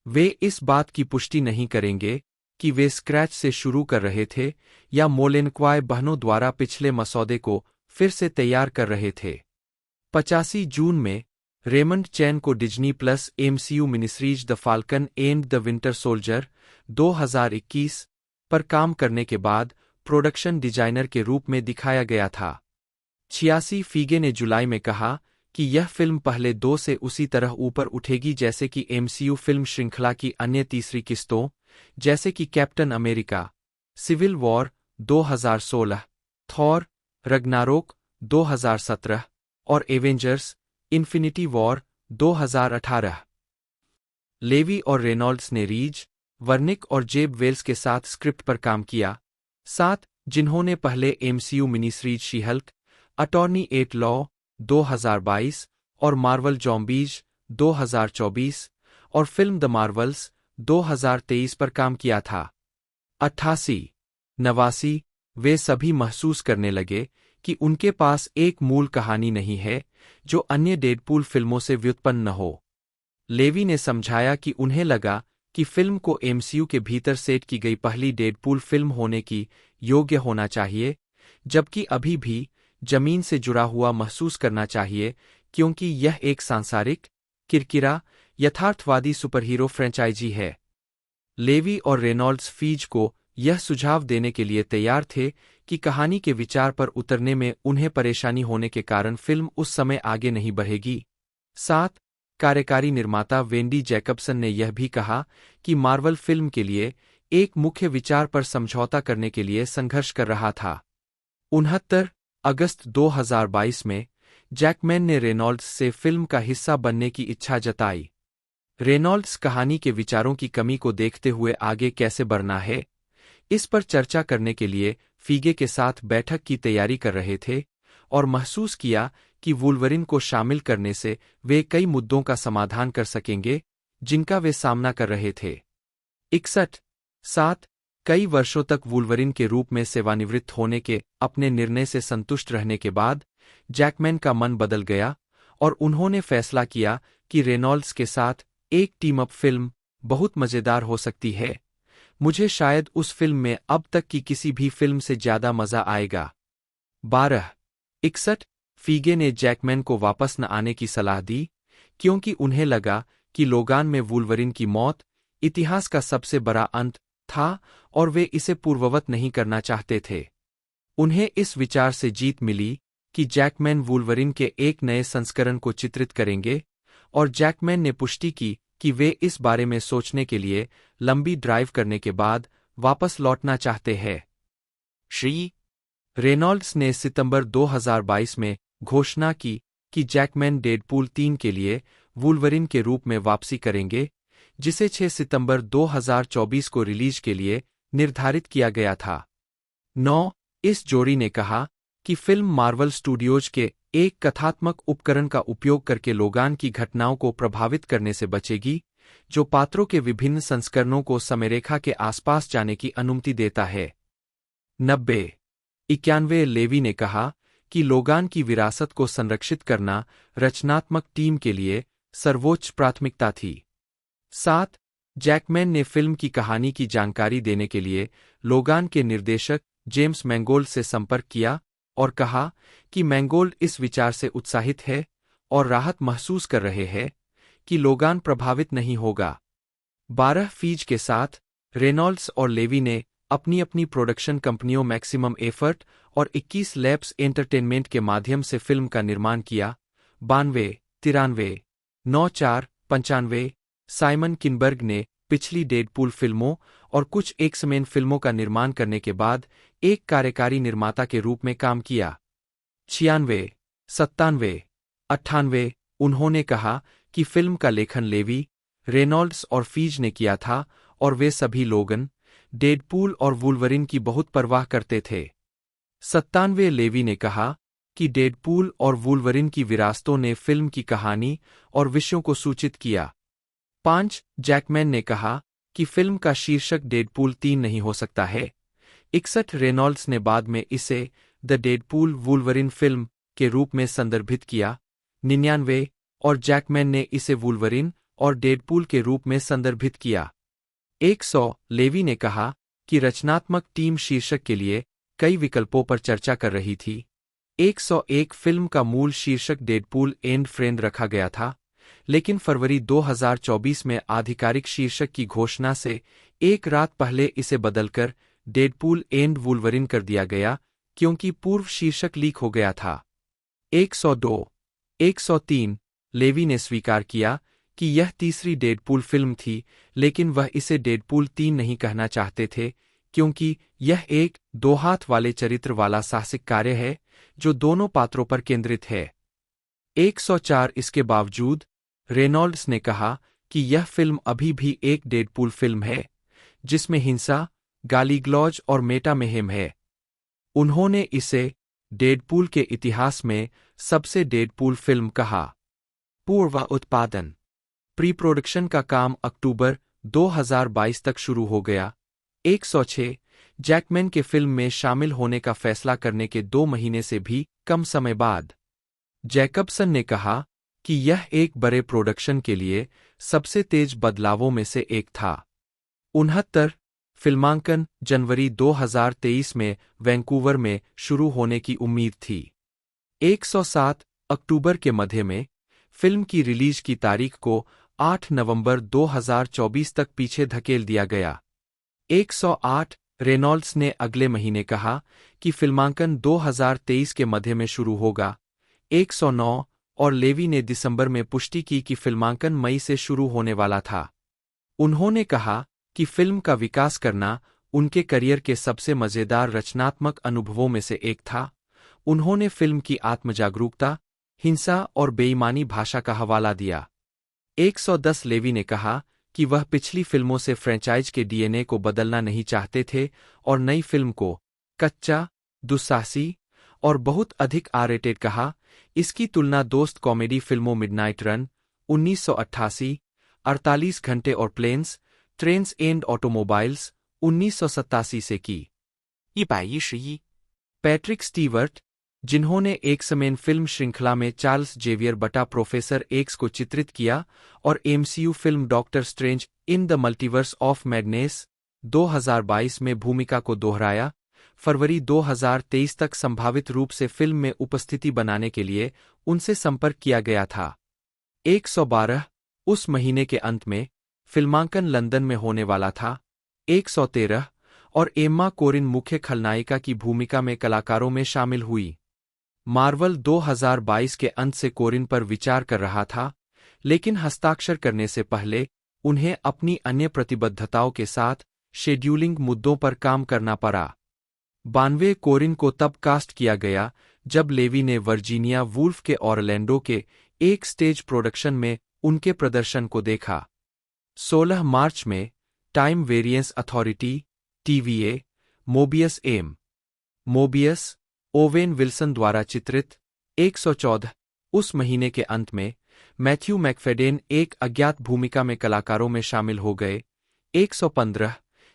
वे इस बात की पुष्टि नहीं करेंगे कि वे स्क्रैच से शुरू कर रहे थे या मोलेनक्वाय बहनों द्वारा पिछले मसौदे को फिर से तैयार कर रहे थे। 85 जून में रेमंड चैन को Disney Plus MCU miniseries the Falcon and the Winter Soldier 2021 पर काम करने के बाद प्रोडक्शन डिजाइनर के रूप में दिखाया गया था। 86 फीगे ने जुलाई में कहा कि यह फिल्म पहले 2 से उसी तरह ऊपर उठेगी जैसे कि एमसीयू फिल्म श्रृंखला की अन्य तीसरी किस्तों, जैसे कि Captain America, Civil War 2016, Thor, Ragnarok 2017 और एवेंजर्स इन्फिनिटी वॉर 2018। लेवी और रेनॉल्ड्स ने रीज, वर्निक और जेब वेल्स के साथ स्क्रिप्ट पर काम किया। 7 जिन्होंने पहले MCU miniseries She Hulk, Attorney at Law 2022 और मार्वल जॉम्बीज 2024 और फिल्म द मार्वल्स 2023 पर काम किया था। 88 वे सभी महसूस करने लगे कि उनके पास एक मूल कहानी नहीं है जो अन्य डेडपूल फिल्मों से व्युत्पन्न न हो। लेवी ने समझाया कि उन्हें लगा कि फिल्म को एमसीयू के भीतर सेट की गई पहली डेडपूल फिल्म होने की योग्य होना चाहिए, जबकि अभी भी जमीन से जुड़ा हुआ महसूस करना चाहिए, क्योंकि यह एक सांसारिक, किरकिरा, यथार्थवादी सुपरहीरो फ्रेंचाइजी है। लेवी और रेनॉल्ड्स फीज को यह सुझाव देने के लिए तैयार थे कि कहानी के विचार पर उतरने में उन्हें परेशानी होने के कारण फिल्म उस समय आगे नहीं बढ़ेगी। 7 कार्यकारी निर्माता वेंडी जैकबसन ने यह भी कहा कि मार्वल फिल्म के लिए एक मुख्य विचार पर समझौता करने के लिए संघर्ष कर रहा था। 69 अगस्त 2022 में जैकमैन ने रेनॉल्ड्स से फिल्म का हिस्सा बनने की इच्छा जताई। रेनॉल्ड्स कहानी के विचारों की कमी को देखते हुए आगे कैसे बढ़ना है, इस पर चर्चा करने के लिए फीगे के साथ बैठक की तैयारी कर रहे थे और महसूस किया कि वुल्वरिन को शामिल करने से वे कई मुद्दों का समाधान कर सकेंगे जिनका वे सामना कर रहे थे। 61 7 कई वर्षों तक वुल्वरिन के रूप में सेवानिवृत्त होने के अपने निर्णय से संतुष्ट रहने के बाद जैकमैन का मन बदल गया और उन्होंने फैसला किया कि रेनॉल्ड्स के साथ एक टीम अप फिल्म बहुत मजेदार हो सकती है। मुझे शायद उस फिल्म में अब तक की किसी भी फिल्म से ज्यादा मजा आएगा। 1261 फीगे ने जैकमैन को वापस न आने की सलाह दी क्योंकि उन्हें लगा कि लोगान में वुल्वरिन की मौत इतिहास का सबसे बड़ा अंत था और वे इसे पूर्ववत नहीं करना चाहते थे। उन्हें इस विचार से जीत मिली कि जैकमैन वुल्वरिन के एक नए संस्करण को चित्रित करेंगे और जैकमैन ने पुष्टि की कि वे इस बारे में सोचने के लिए लंबी ड्राइव करने के बाद वापस लौटना चाहते हैं। श्री रेनॉल्ड्स ने सितंबर 2022 में घोषणा की कि जैकमैन डेडपूल 3 के लिए वुल्वरिन के रूप में वापसी करेंगे, जिसे 6 सितंबर 2024 को रिलीज के लिए निर्धारित किया गया था। 9 इस जोड़ी ने कहा कि फिल्म मार्वल स्टूडियोज के एक कथात्मक उपकरण का उपयोग करके लोगान की घटनाओं को प्रभावित करने से बचेगी, जो पात्रों के विभिन्न संस्करणों को समयरेखा के आसपास जाने की अनुमति देता है। 91 लेवी ने कहा कि लोगान की विरासत को संरक्षित करना रचनात्मक टीम के लिए सर्वोच्च प्राथमिकता थी। 7 जैकमैन ने फिल्म की कहानी की जानकारी देने के लिए लोगान के निर्देशक जेम्स मैंगोल्ड से संपर्क किया और कहा कि मैंगोल्ड इस विचार से उत्साहित है और राहत महसूस कर रहे हैं कि लोगान प्रभावित नहीं होगा। 12 फीज के साथ रेनॉल्ड्स और लेवी ने अपनी अपनी प्रोडक्शन कंपनियों मैक्सिमम एफर्ट और 21 लैब्स एंटरटेनमेंट के माध्यम से फिल्म का निर्माण किया। 92 93 94 95 साइमन किनबर्ग ने पिछली डेडपूल फिल्मों और कुछ एक्समेन फिल्मों का निर्माण करने के बाद एक कार्यकारी निर्माता के रूप में काम किया। 96 97 98 उन्होंने कहा कि फिल्म का लेखन लेवी, रेनॉल्ड्स और फीज ने किया था और वे सभी लोगन, डेडपूल और वुल्वरिन की बहुत परवाह करते थे। 97 लेवी ने कहा कि डेडपूल और वुल्वरिन की विरासतों ने फिल्म की कहानी और विषयों को सूचित किया। 5 जैकमैन ने कहा कि फिल्म का शीर्षक डेडपूल 3 नहीं हो सकता है। 61 रेनॉल्ड्स ने बाद में इसे द डेडपूल वुल्वरिन फिल्म के रूप में संदर्भित किया। 99 और जैकमैन ने इसे वुल्वरिन और डेडपूल के रूप में संदर्भित किया। 100 लेवी ने कहा कि रचनात्मक टीम शीर्षक के लिए कई विकल्पों पर चर्चा कर रही थी। 101 फिल्म का मूल शीर्षक डेडपूल एंड फ्रेंड रखा गया था, लेकिन फरवरी 2024 में आधिकारिक शीर्षक की घोषणा से एक रात पहले इसे बदलकर डेडपूल एंड वुल्वरिन कर दिया गया क्योंकि पूर्व शीर्षक लीक हो गया था। 102 103 लेवी ने स्वीकार किया कि यह तीसरी डेडपूल फिल्म थी, लेकिन वह इसे डेडपूल 3 नहीं कहना चाहते थे क्योंकि यह एक दो हाथ वाले चरित्र वाला साहसिक कार्य है जो दोनों पात्रों पर केंद्रित है। 104 इसके बावजूद रेनॉल्ड्स ने कहा कि यह फिल्म अभी भी एक डेडपूल फिल्म है जिसमें हिंसा, गाली-गलौज और मेटा मुहिम है। उन्होंने इसे डेडपूल के इतिहास में सबसे डेडपूल फिल्म कहा। पूर्व उत्पादन प्री प्रोडक्शन का काम अक्टूबर 2022 तक शुरू हो गया। 106 जैकमैन के फिल्म में शामिल होने का फैसला करने के 2 महीने से भी कम समय बाद जैकबसन ने कहा कि यह एक बड़े प्रोडक्शन के लिए सबसे तेज बदलावों में से एक था। 69 फिल्मांकन जनवरी 2023 में वैंकूवर में शुरू होने की उम्मीद थी। 107 अक्टूबर के मध्य में फिल्म की रिलीज की तारीख को 8 नवंबर 2024 तक पीछे धकेल दिया गया। 108 रेनॉल्ड्स ने अगले महीने कहा कि फिल्मांकन 2023 के मध्य में शुरू होगा। 109 और लेवी ने दिसंबर में पुष्टि की कि फिल्मांकन मई से शुरू होने वाला था। उन्होंने कहा कि फिल्म का विकास करना उनके करियर के सबसे मजेदार रचनात्मक अनुभवों में से एक था। उन्होंने फिल्म की आत्मजागरूकता, हिंसा और बेईमानी भाषा का हवाला दिया। 110 लेवी ने कहा कि वह पिछली फिल्मों से फ्रेंचाइज के डीएनए को बदलना नहीं चाहते थे और नई फिल्म को कच्चा, दुस्साहसी और बहुत अधिक आर-रेटेड कहा। इसकी तुलना दोस्त कॉमेडी फिल्मों मिडनाइट रन 1988, 48 घंटे और प्लेन्स, ट्रेन्स एंड ऑटोमोबाइल्स 1987 से की। 111 पैट्रिक स्टीवर्ट, जिन्होंने एक समेन फिल्म श्रृंखला में चार्ल्स जेवियर बटा प्रोफेसर एक्स को चित्रित किया और MCU film doctor strange in the multiverse of madness 2022 में भूमिका को दोहराया, फरवरी 2023 तक संभावित रूप से फिल्म में उपस्थिति बनाने के लिए उनसे संपर्क किया गया था। 112 उस महीने के अंत में फिल्मांकन लंदन में होने वाला था। 113 और एम्मा कोरिन मुख्य खलनायिका की भूमिका में कलाकारों में शामिल हुई। मार्वल 2022 के अंत से कोरिन पर विचार कर रहा था, लेकिन हस्ताक्षर करने से पहले उन्हें अपनी अन्य प्रतिबद्धताओं के साथ शेड्यूलिंग मुद्दों पर काम करना पड़ा। 92 कोरिन को तब कास्ट किया गया जब लेवी ने वर्जीनिया वुल्फ के ऑरलैंडो के एक स्टेज प्रोडक्शन में उनके प्रदर्शन को देखा। 16 मार्च में Time Variance Authority TVA Mobius Owen Wilson द्वारा चित्रित। 114 उस महीने के अंत में मैथ्यू मैकफेडेन एक अज्ञात भूमिका में कलाकारों में शामिल हो गए। 115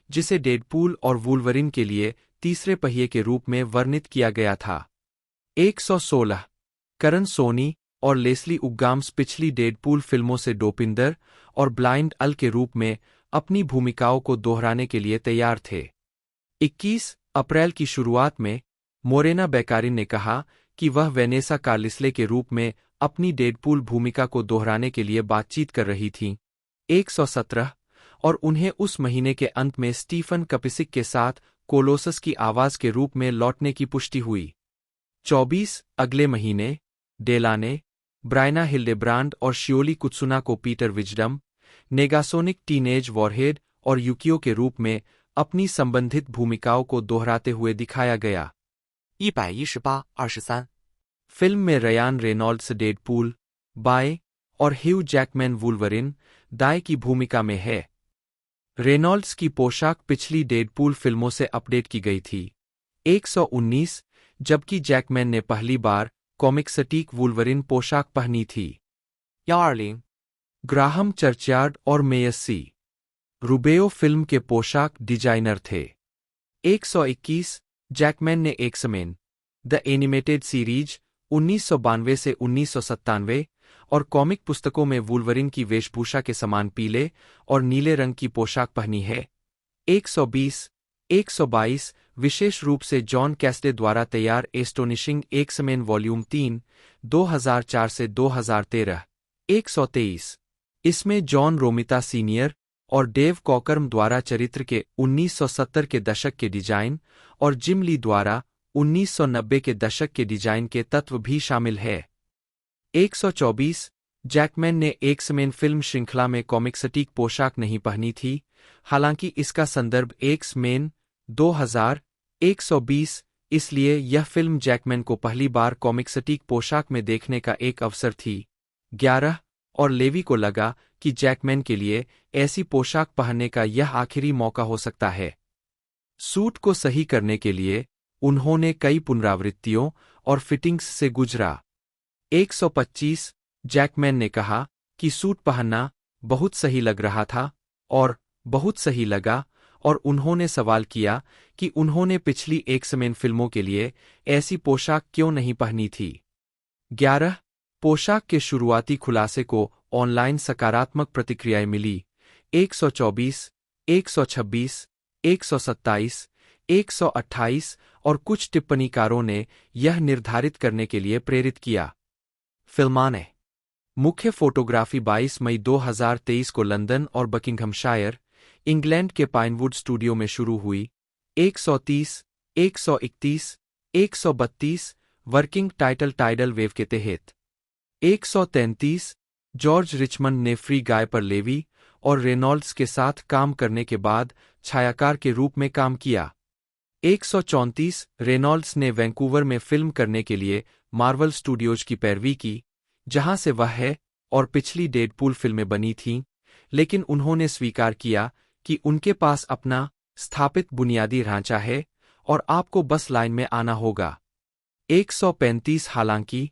जिसे डेडपूल और वुल्वरिन के लिए तीसरे पहिए के रूप में वर्णित किया गया था। 116 करन सोनी और लेस्ली उग्गाम्स पिछली डेडपूल फिल्मों से डोपिंदर और ब्लाइंड अल के रूप में अपनी भूमिकाओं को दोहराने के लिए तैयार थे। 21 अप्रैल की शुरुआत में मोरेना बैकारिन ने कहा कि वह वेनेसा कार्लिस्ले के रूप में अपनी डेडपूल भूमिका को दोहराने के लिए बातचीत कर रही थीं। 117 और उन्हें उस महीने के अंत में स्टीफन कपिसिक के साथ कोलोसस की आवाज के रूप में लौटने की पुष्टि हुई। 24 अगले महीने डेलाने, ब्रायना हिल्डेब्रांड और शियोली कुत्सुना को Peter wisdom, Negasonic teenage warhead और युकियो के रूप में अपनी संबंधित भूमिकाओं को दोहराते हुए दिखाया गया। 118-23 फिल्म में रयान रेनॉल्ड्स डेडपूल बाएं और ह्यू जैकमैन वुल्वरिन दाएं की भूमिका में है। रेनॉल्ड्स की पोशाक पिछली डेडपूल फिल्मों से अपडेट की गई थी। 119 जबकि जैकमैन ने पहली बार कॉमिक सटीक वुल्वरिन पोशाक पहनी थी। 120 ग्राहम चर्चयार्ड और मेयसी रुबेओ फिल्म के पोशाक डिजाइनर थे। 121 जैकमैन ने एक्समेन द एनिमेटेड सीरीज 1992 से 1997 और कॉमिक पुस्तकों में वुल्वरिन की वेशभूषा के समान पीले और नीले रंग की पोशाक पहनी है। 122 विशेष रूप से जॉन कैस्डे द्वारा तैयार एस्टोनिशिंग एक्समेन वॉल्यूम 3 2004 से 2013। 123 इसमें जॉन रोमिता सीनियर और डेव कॉकर्म द्वारा चरित्र के 1970 के दशक के डिजाइन और जिम ली द्वारा 1990 के दशक के डिजाइन के तत्व भी शामिल है। 124 जैकमैन ने एक्समेन फिल्म श्रृंखला में कॉमिक सटीक पोशाक नहीं पहनी थी, हालांकि इसका संदर्भ एक्समेन 2000। 120 इसलिए यह फिल्म जैकमैन को पहली बार कॉमिक सटीक पोशाक में देखने का एक अवसर थी। 11 और लेवी को लगा कि जैकमैन के लिए ऐसी पोशाक पहनने का यह आखिरी मौका हो सकता है। सूट को सही करने के लिए उन्होंने कई पुनरावृत्तियों और फिटिंग्स से गुजरा। 125 जैकमैन ने कहा कि सूट पहनना बहुत सही लग रहा था और बहुत सही लगा, और उन्होंने सवाल किया कि उन्होंने पिछली एक्समेन फिल्मों के लिए ऐसी पोशाक क्यों नहीं पहनी थी। 11 पोशाक के शुरुआती खुलासे को ऑनलाइन सकारात्मक प्रतिक्रियाएं मिली। 124, 126, 127, 128 और कुछ टिप्पणीकारों ने यह निर्धारित करने के लिए प्रेरित किया। फिल्माने मुख्य फोटोग्राफी 22 मई 2023 को लंदन और बकिंघमशायर, इंग्लैंड के पाइनवुड स्टूडियो में शुरू हुई। 130, 131, 132 वर्किंग टाइटल टाइडल वेव के तहत। 133 जॉर्ज रिचमंड ने फ्री गाय पर लेवी और रेनॉल्ड्स के साथ काम करने के बाद छायाकार के रूप में काम किया। 134 रेनॉल्ड्स ने वैंकूवर में फिल्म करने के लिए मार्वल स्टूडियोज की पैरवी की, जहां से वह है और पिछली डेडपूल फिल्में बनी थीं, लेकिन उन्होंने स्वीकार किया कि उनके पास अपना स्थापित बुनियादी ढांचा है और आपको बस लाइन में आना होगा। 135 हालांकि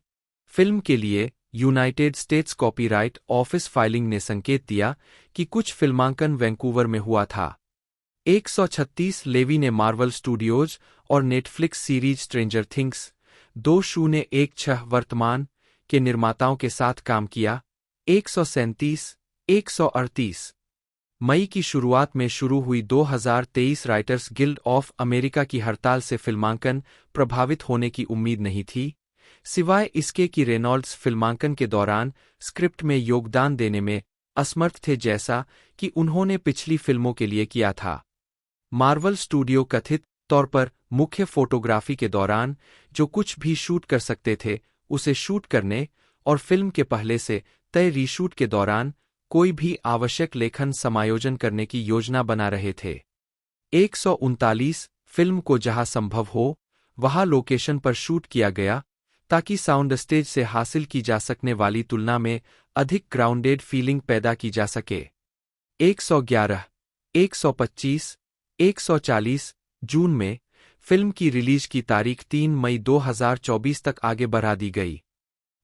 फिल्म के लिए United states copyright office filing ने संकेत दिया कि कुछ फिल्मांकन वैंकूवर में हुआ था। 136 लेवी ने मार्वल स्टूडियोज और नेटफ्लिक्स सीरीज स्ट्रेंजर थिंग्स 201 वर्तमान के निर्माताओं के साथ काम किया। 137 138 मई की शुरुआत में शुरू हुई 2023 राइटर्स गिल्ड ऑफ अमेरिका की हड़ताल से फिल्मांकन प्रभावित होने की उम्मीद नहीं थी, सिवाय इसके कि रेनॉल्ड्स फिल्मांकन के दौरान स्क्रिप्ट में योगदान देने में असमर्थ थे, जैसा कि उन्होंने पिछली फिल्मों के लिए किया था। मार्वल स्टूडियो कथित तौर पर मुख्य फोटोग्राफी के दौरान जो कुछ भी शूट कर सकते थे उसे शूट करने और फिल्म के पहले से तय रीशूट के दौरान कोई भी आवश्यक लेखन समायोजन करने की योजना बना रहे थे। 139 फिल्म को जहां संभव हो वहां लोकेशन पर शूट किया गया ताकि साउंड स्टेज से हासिल की जा सकने वाली तुलना में अधिक ग्राउंडेड फीलिंग पैदा की जा सके। 111, 125, 140 जून में फिल्म की रिलीज की तारीख 3 मई 2024 तक आगे बढ़ा दी गई।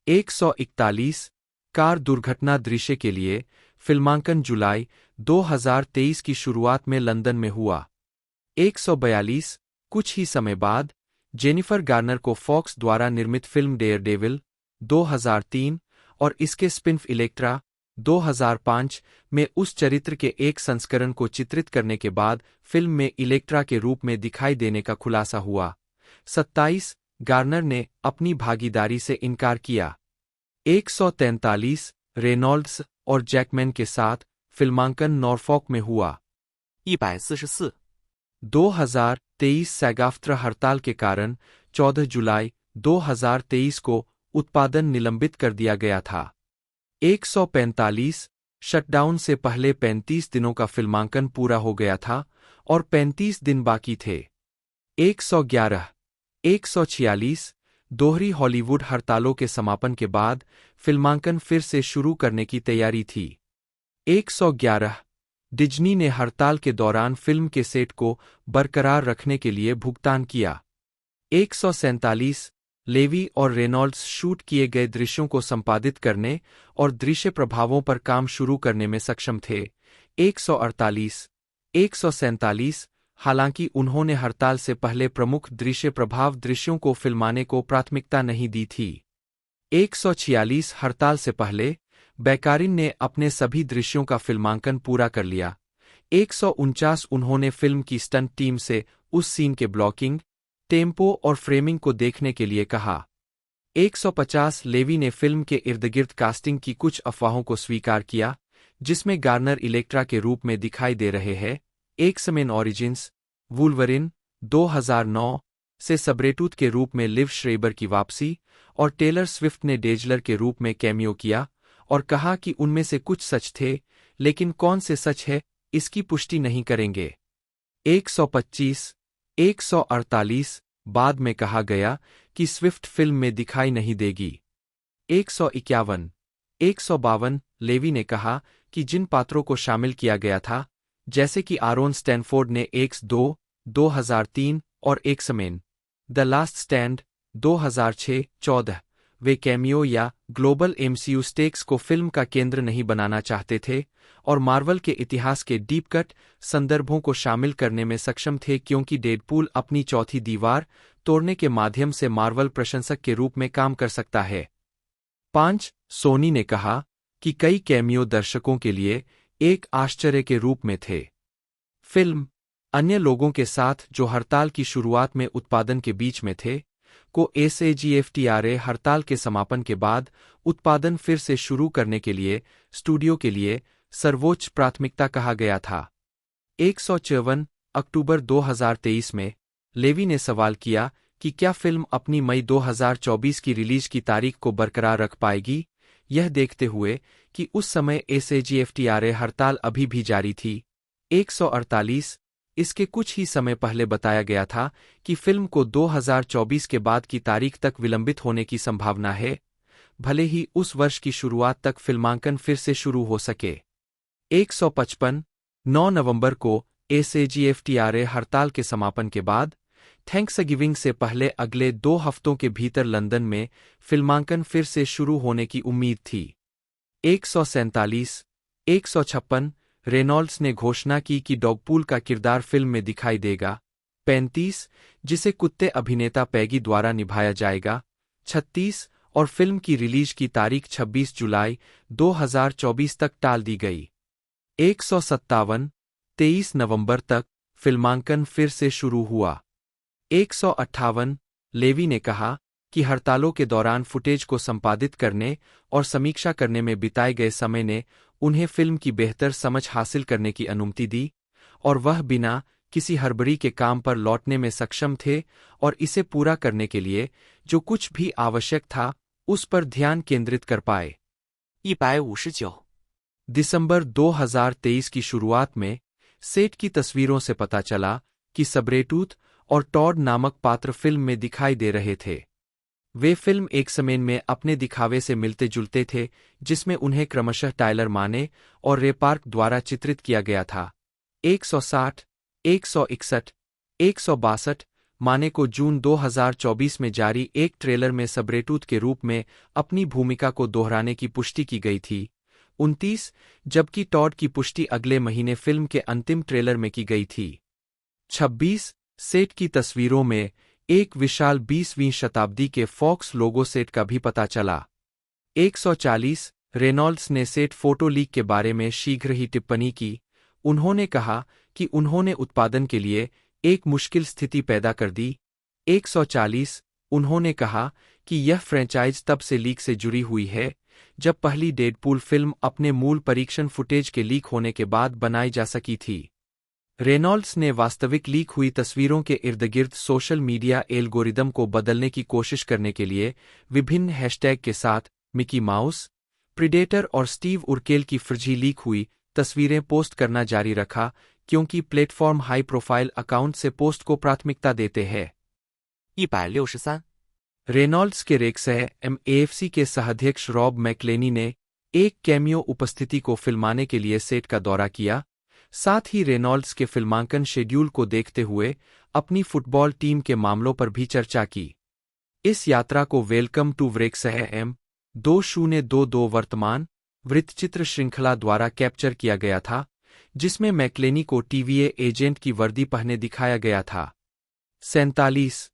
141 कार दुर्घटना दृश्य के लिए फिल्मांकन जुलाई 2023 की शुरुआत में लंदन में हुआ। 142 कुछ ही समय बाद जेनिफर गार्नर को फॉक्स द्वारा निर्मित फिल्म डेयरडेविल 2003 और इसके स्पिन-ऑफ इलेक्ट्रा 2005 में उस चरित्र के एक संस्करण को चित्रित करने के बाद फिल्म में इलेक्ट्रा के रूप में दिखाई देने का खुलासा हुआ। 27 गार्नर ने अपनी भागीदारी से इनकार किया। 143 रेनॉल्ड्स और जैकमैन के साथ फिल्मांकन नॉरफॉक में हुआ। 144 2023 सैगाफ्ट्रा हड़ताल के कारण 14 जुलाई 2023 को उत्पादन निलंबित कर दिया गया था। 145 शटडाउन से पहले 35 दिनों का फिल्मांकन पूरा हो गया था और 35 दिन बाकी थे। 111 146 दोहरी हॉलीवुड हड़तालों के समापन के बाद फिल्मांकन फिर से शुरू करने की तैयारी थी। 111 डिज्नी ने हड़ताल के दौरान फिल्म के सेट को बरकरार रखने के लिए भुगतान किया। 147 लेवी और रेनॉल्ड्स शूट किए गए दृश्यों को संपादित करने और दृश्य प्रभावों पर काम शुरू करने में सक्षम थे। 148 147 हालांकि उन्होंने हड़ताल से पहले प्रमुख दृश्य प्रभाव दृश्यों को फिल्माने को प्राथमिकता नहीं दी थी। 146 हड़ताल से पहले बैकारिन ने अपने सभी दृश्यों का फिल्मांकन पूरा कर लिया। 149 उन्होंने फिल्म की स्टंट टीम से उस सीन के ब्लॉकिंग, टेम्पो और फ्रेमिंग को देखने के लिए कहा। 150 लेवी ने फिल्म के इर्दगिर्द कास्टिंग की कुछ अफवाहों को स्वीकार किया, जिसमें गार्नर इलेक्ट्रा के रूप में दिखाई दे रहे हैं। एक्स-मेन ऑरिजिन्स वुल्वरिन 2009 से सबरेटूथ के रूप में लिव श्रेबर की वापसी और टेलर स्विफ्ट ने डेजलर के रूप में कैमियो किया और कहा कि उनमें से कुछ सच थे, लेकिन कौन से सच है इसकी पुष्टि नहीं करेंगे। 125 148 बाद में कहा गया कि स्विफ्ट फिल्म में दिखाई नहीं देगी। 151 152 लेवी ने कहा कि जिन पात्रों को शामिल किया गया था, जैसे कि आरोन स्टैनफोर्ड ने X2 2003 और X Men the last stand 2006-14 way cameo या ग्लोबल MCU स्टेक्स को फिल्म का केंद्र नहीं बनाना चाहते थे और मार्वल के इतिहास के डीप कट संदर्भों को शामिल करने में सक्षम थे, क्योंकि डेडपूल अपनी चौथी दीवार तोड़ने के माध्यम से मार्वल प्रशंसक के रूप में काम कर सकता है। 5 सोनी ने कहा कि कई कैमियो दर्शकों के लिए एक आश्चर्य के रूप में थे। फिल्म अन्य लोगों के साथ जो हड़ताल की शुरुआत में उत्पादन के बीच में थे, को SAGFTRA हड़ताल के समापन के बाद उत्पादन फिर से शुरू करने के लिए स्टूडियो के लिए सर्वोच्च प्राथमिकता कहा गया था। 154 अक्टूबर 2023 में लेवी ने सवाल किया कि क्या फिल्म अपनी मई 2024 की रिलीज की तारीख को बरकरार रख पाएगी, यह देखते हुए कि उस समय SAGFTRA हड़ताल अभी भी जारी थी। 148 इसके कुछ ही समय पहले बताया गया था कि फिल्म को 2024 के बाद की तारीख तक विलंबित होने की संभावना है, भले ही उस वर्ष की शुरुआत तक फिल्मांकन फिर से शुरू हो सके। 155 9 नवंबर को SAGFTRA हड़ताल के समापन के बाद थैंक्सगिविंग से पहले अगले 2 हफ्तों के भीतर लंदन में फिल्मांकन फिर से शुरू होने की उम्मीद थी। 147 156 रेनॉल्ड्स ने घोषणा की कि डॉगपूल का किरदार फिल्म में दिखाई देगा। 35, जिसे कुत्ते अभिनेता पैगी द्वारा निभाया जाएगा। 36, और फिल्म की रिलीज की तारीख 26 जुलाई 2024 तक टाल दी गई। 157, 23 नवंबर तक फिल्मांकन फिर से शुरू हुआ। 158, लेवी ने कहा कि हड़तालों के दौरान फुटेज को संपादित करने और समीक्षा करने में बिताए गए समय ने उन्हें फिल्म की बेहतर समझ हासिल करने की अनुमति दी और वह बिना किसी हड़बड़ी के काम पर लौटने में सक्षम थे और इसे पूरा करने के लिए जो कुछ भी आवश्यक था उस पर ध्यान केंद्रित कर पाए। 159， दिसंबर 2023 की शुरुआत में सेट की तस्वीरों से पता चला कि सबरेटूथ और टॉड नामक पात्र फिल्म में दिखाई दे रहे थे। वे फिल्म एक समय में अपने दिखावे से मिलते जुलते थे जिसमें उन्हें क्रमशः टायलर माने और रे पार्क द्वारा चित्रित किया गया था। 160, 161, 162 माने को जून 2024 में जारी एक ट्रेलर में सबरेटूथ के रूप में अपनी भूमिका को दोहराने की पुष्टि की गई थी। 29, जबकि टॉड की पुष्टि अगले महीने फिल्म के अंतिम ट्रेलर में की गई थी। 26, सेट की तस्वीरों में एक विशाल 20वीं शताब्दी के फॉक्स लोगो सेट का भी पता चला। 140, रेनॉल्ड्स ने सेट फोटो लीक के बारे में शीघ्र ही टिप्पणी की। उन्होंने कहा कि उन्होंने उत्पादन के लिए एक मुश्किल स्थिति पैदा कर दी। 140, उन्होंने कहा कि यह फ्रेंचाइज तब से लीक से जुड़ी हुई है जब पहली डेडपूल फिल्म अपने मूल परीक्षण फुटेज के लीक होने के बाद बनाई जा सकी थी। रेनॉल्ड्स ने वास्तविक लीक हुई तस्वीरों के इर्दगिर्द सोशल मीडिया एल्गोरिदम को बदलने की कोशिश करने के लिए विभिन्न हैशटैग के साथ मिकी माउस, प्रीडेटर और स्टीव उर्केल की फर्जी लीक हुई तस्वीरें पोस्ट करना जारी रखा क्योंकि प्लेटफॉर्म हाई प्रोफाइल अकाउंट से पोस्ट को प्राथमिकता देते हैं। 163， रेनॉल्ड्स के रेक्सएएफसी के सहाध्यक्ष रॉब मैक्लेनी ने एक कैमियो उपस्थिति को फिल्माने के लिए सेट का दौरा किया। साथ ही रेनॉल्ड्स के फिल्मांकन शेड्यूल को देखते हुए अपनी फुटबॉल टीम के मामलों पर भी चर्चा की। इस यात्रा को वेलकम टू रेक्सएएम 2022 वर्तमान वृत्तचित्र श्रृंखला द्वारा कैप्चर किया गया था जिसमें मैक्लेनी को टीवीए एजेंट की वर्दी पहने दिखाया गया था। 47,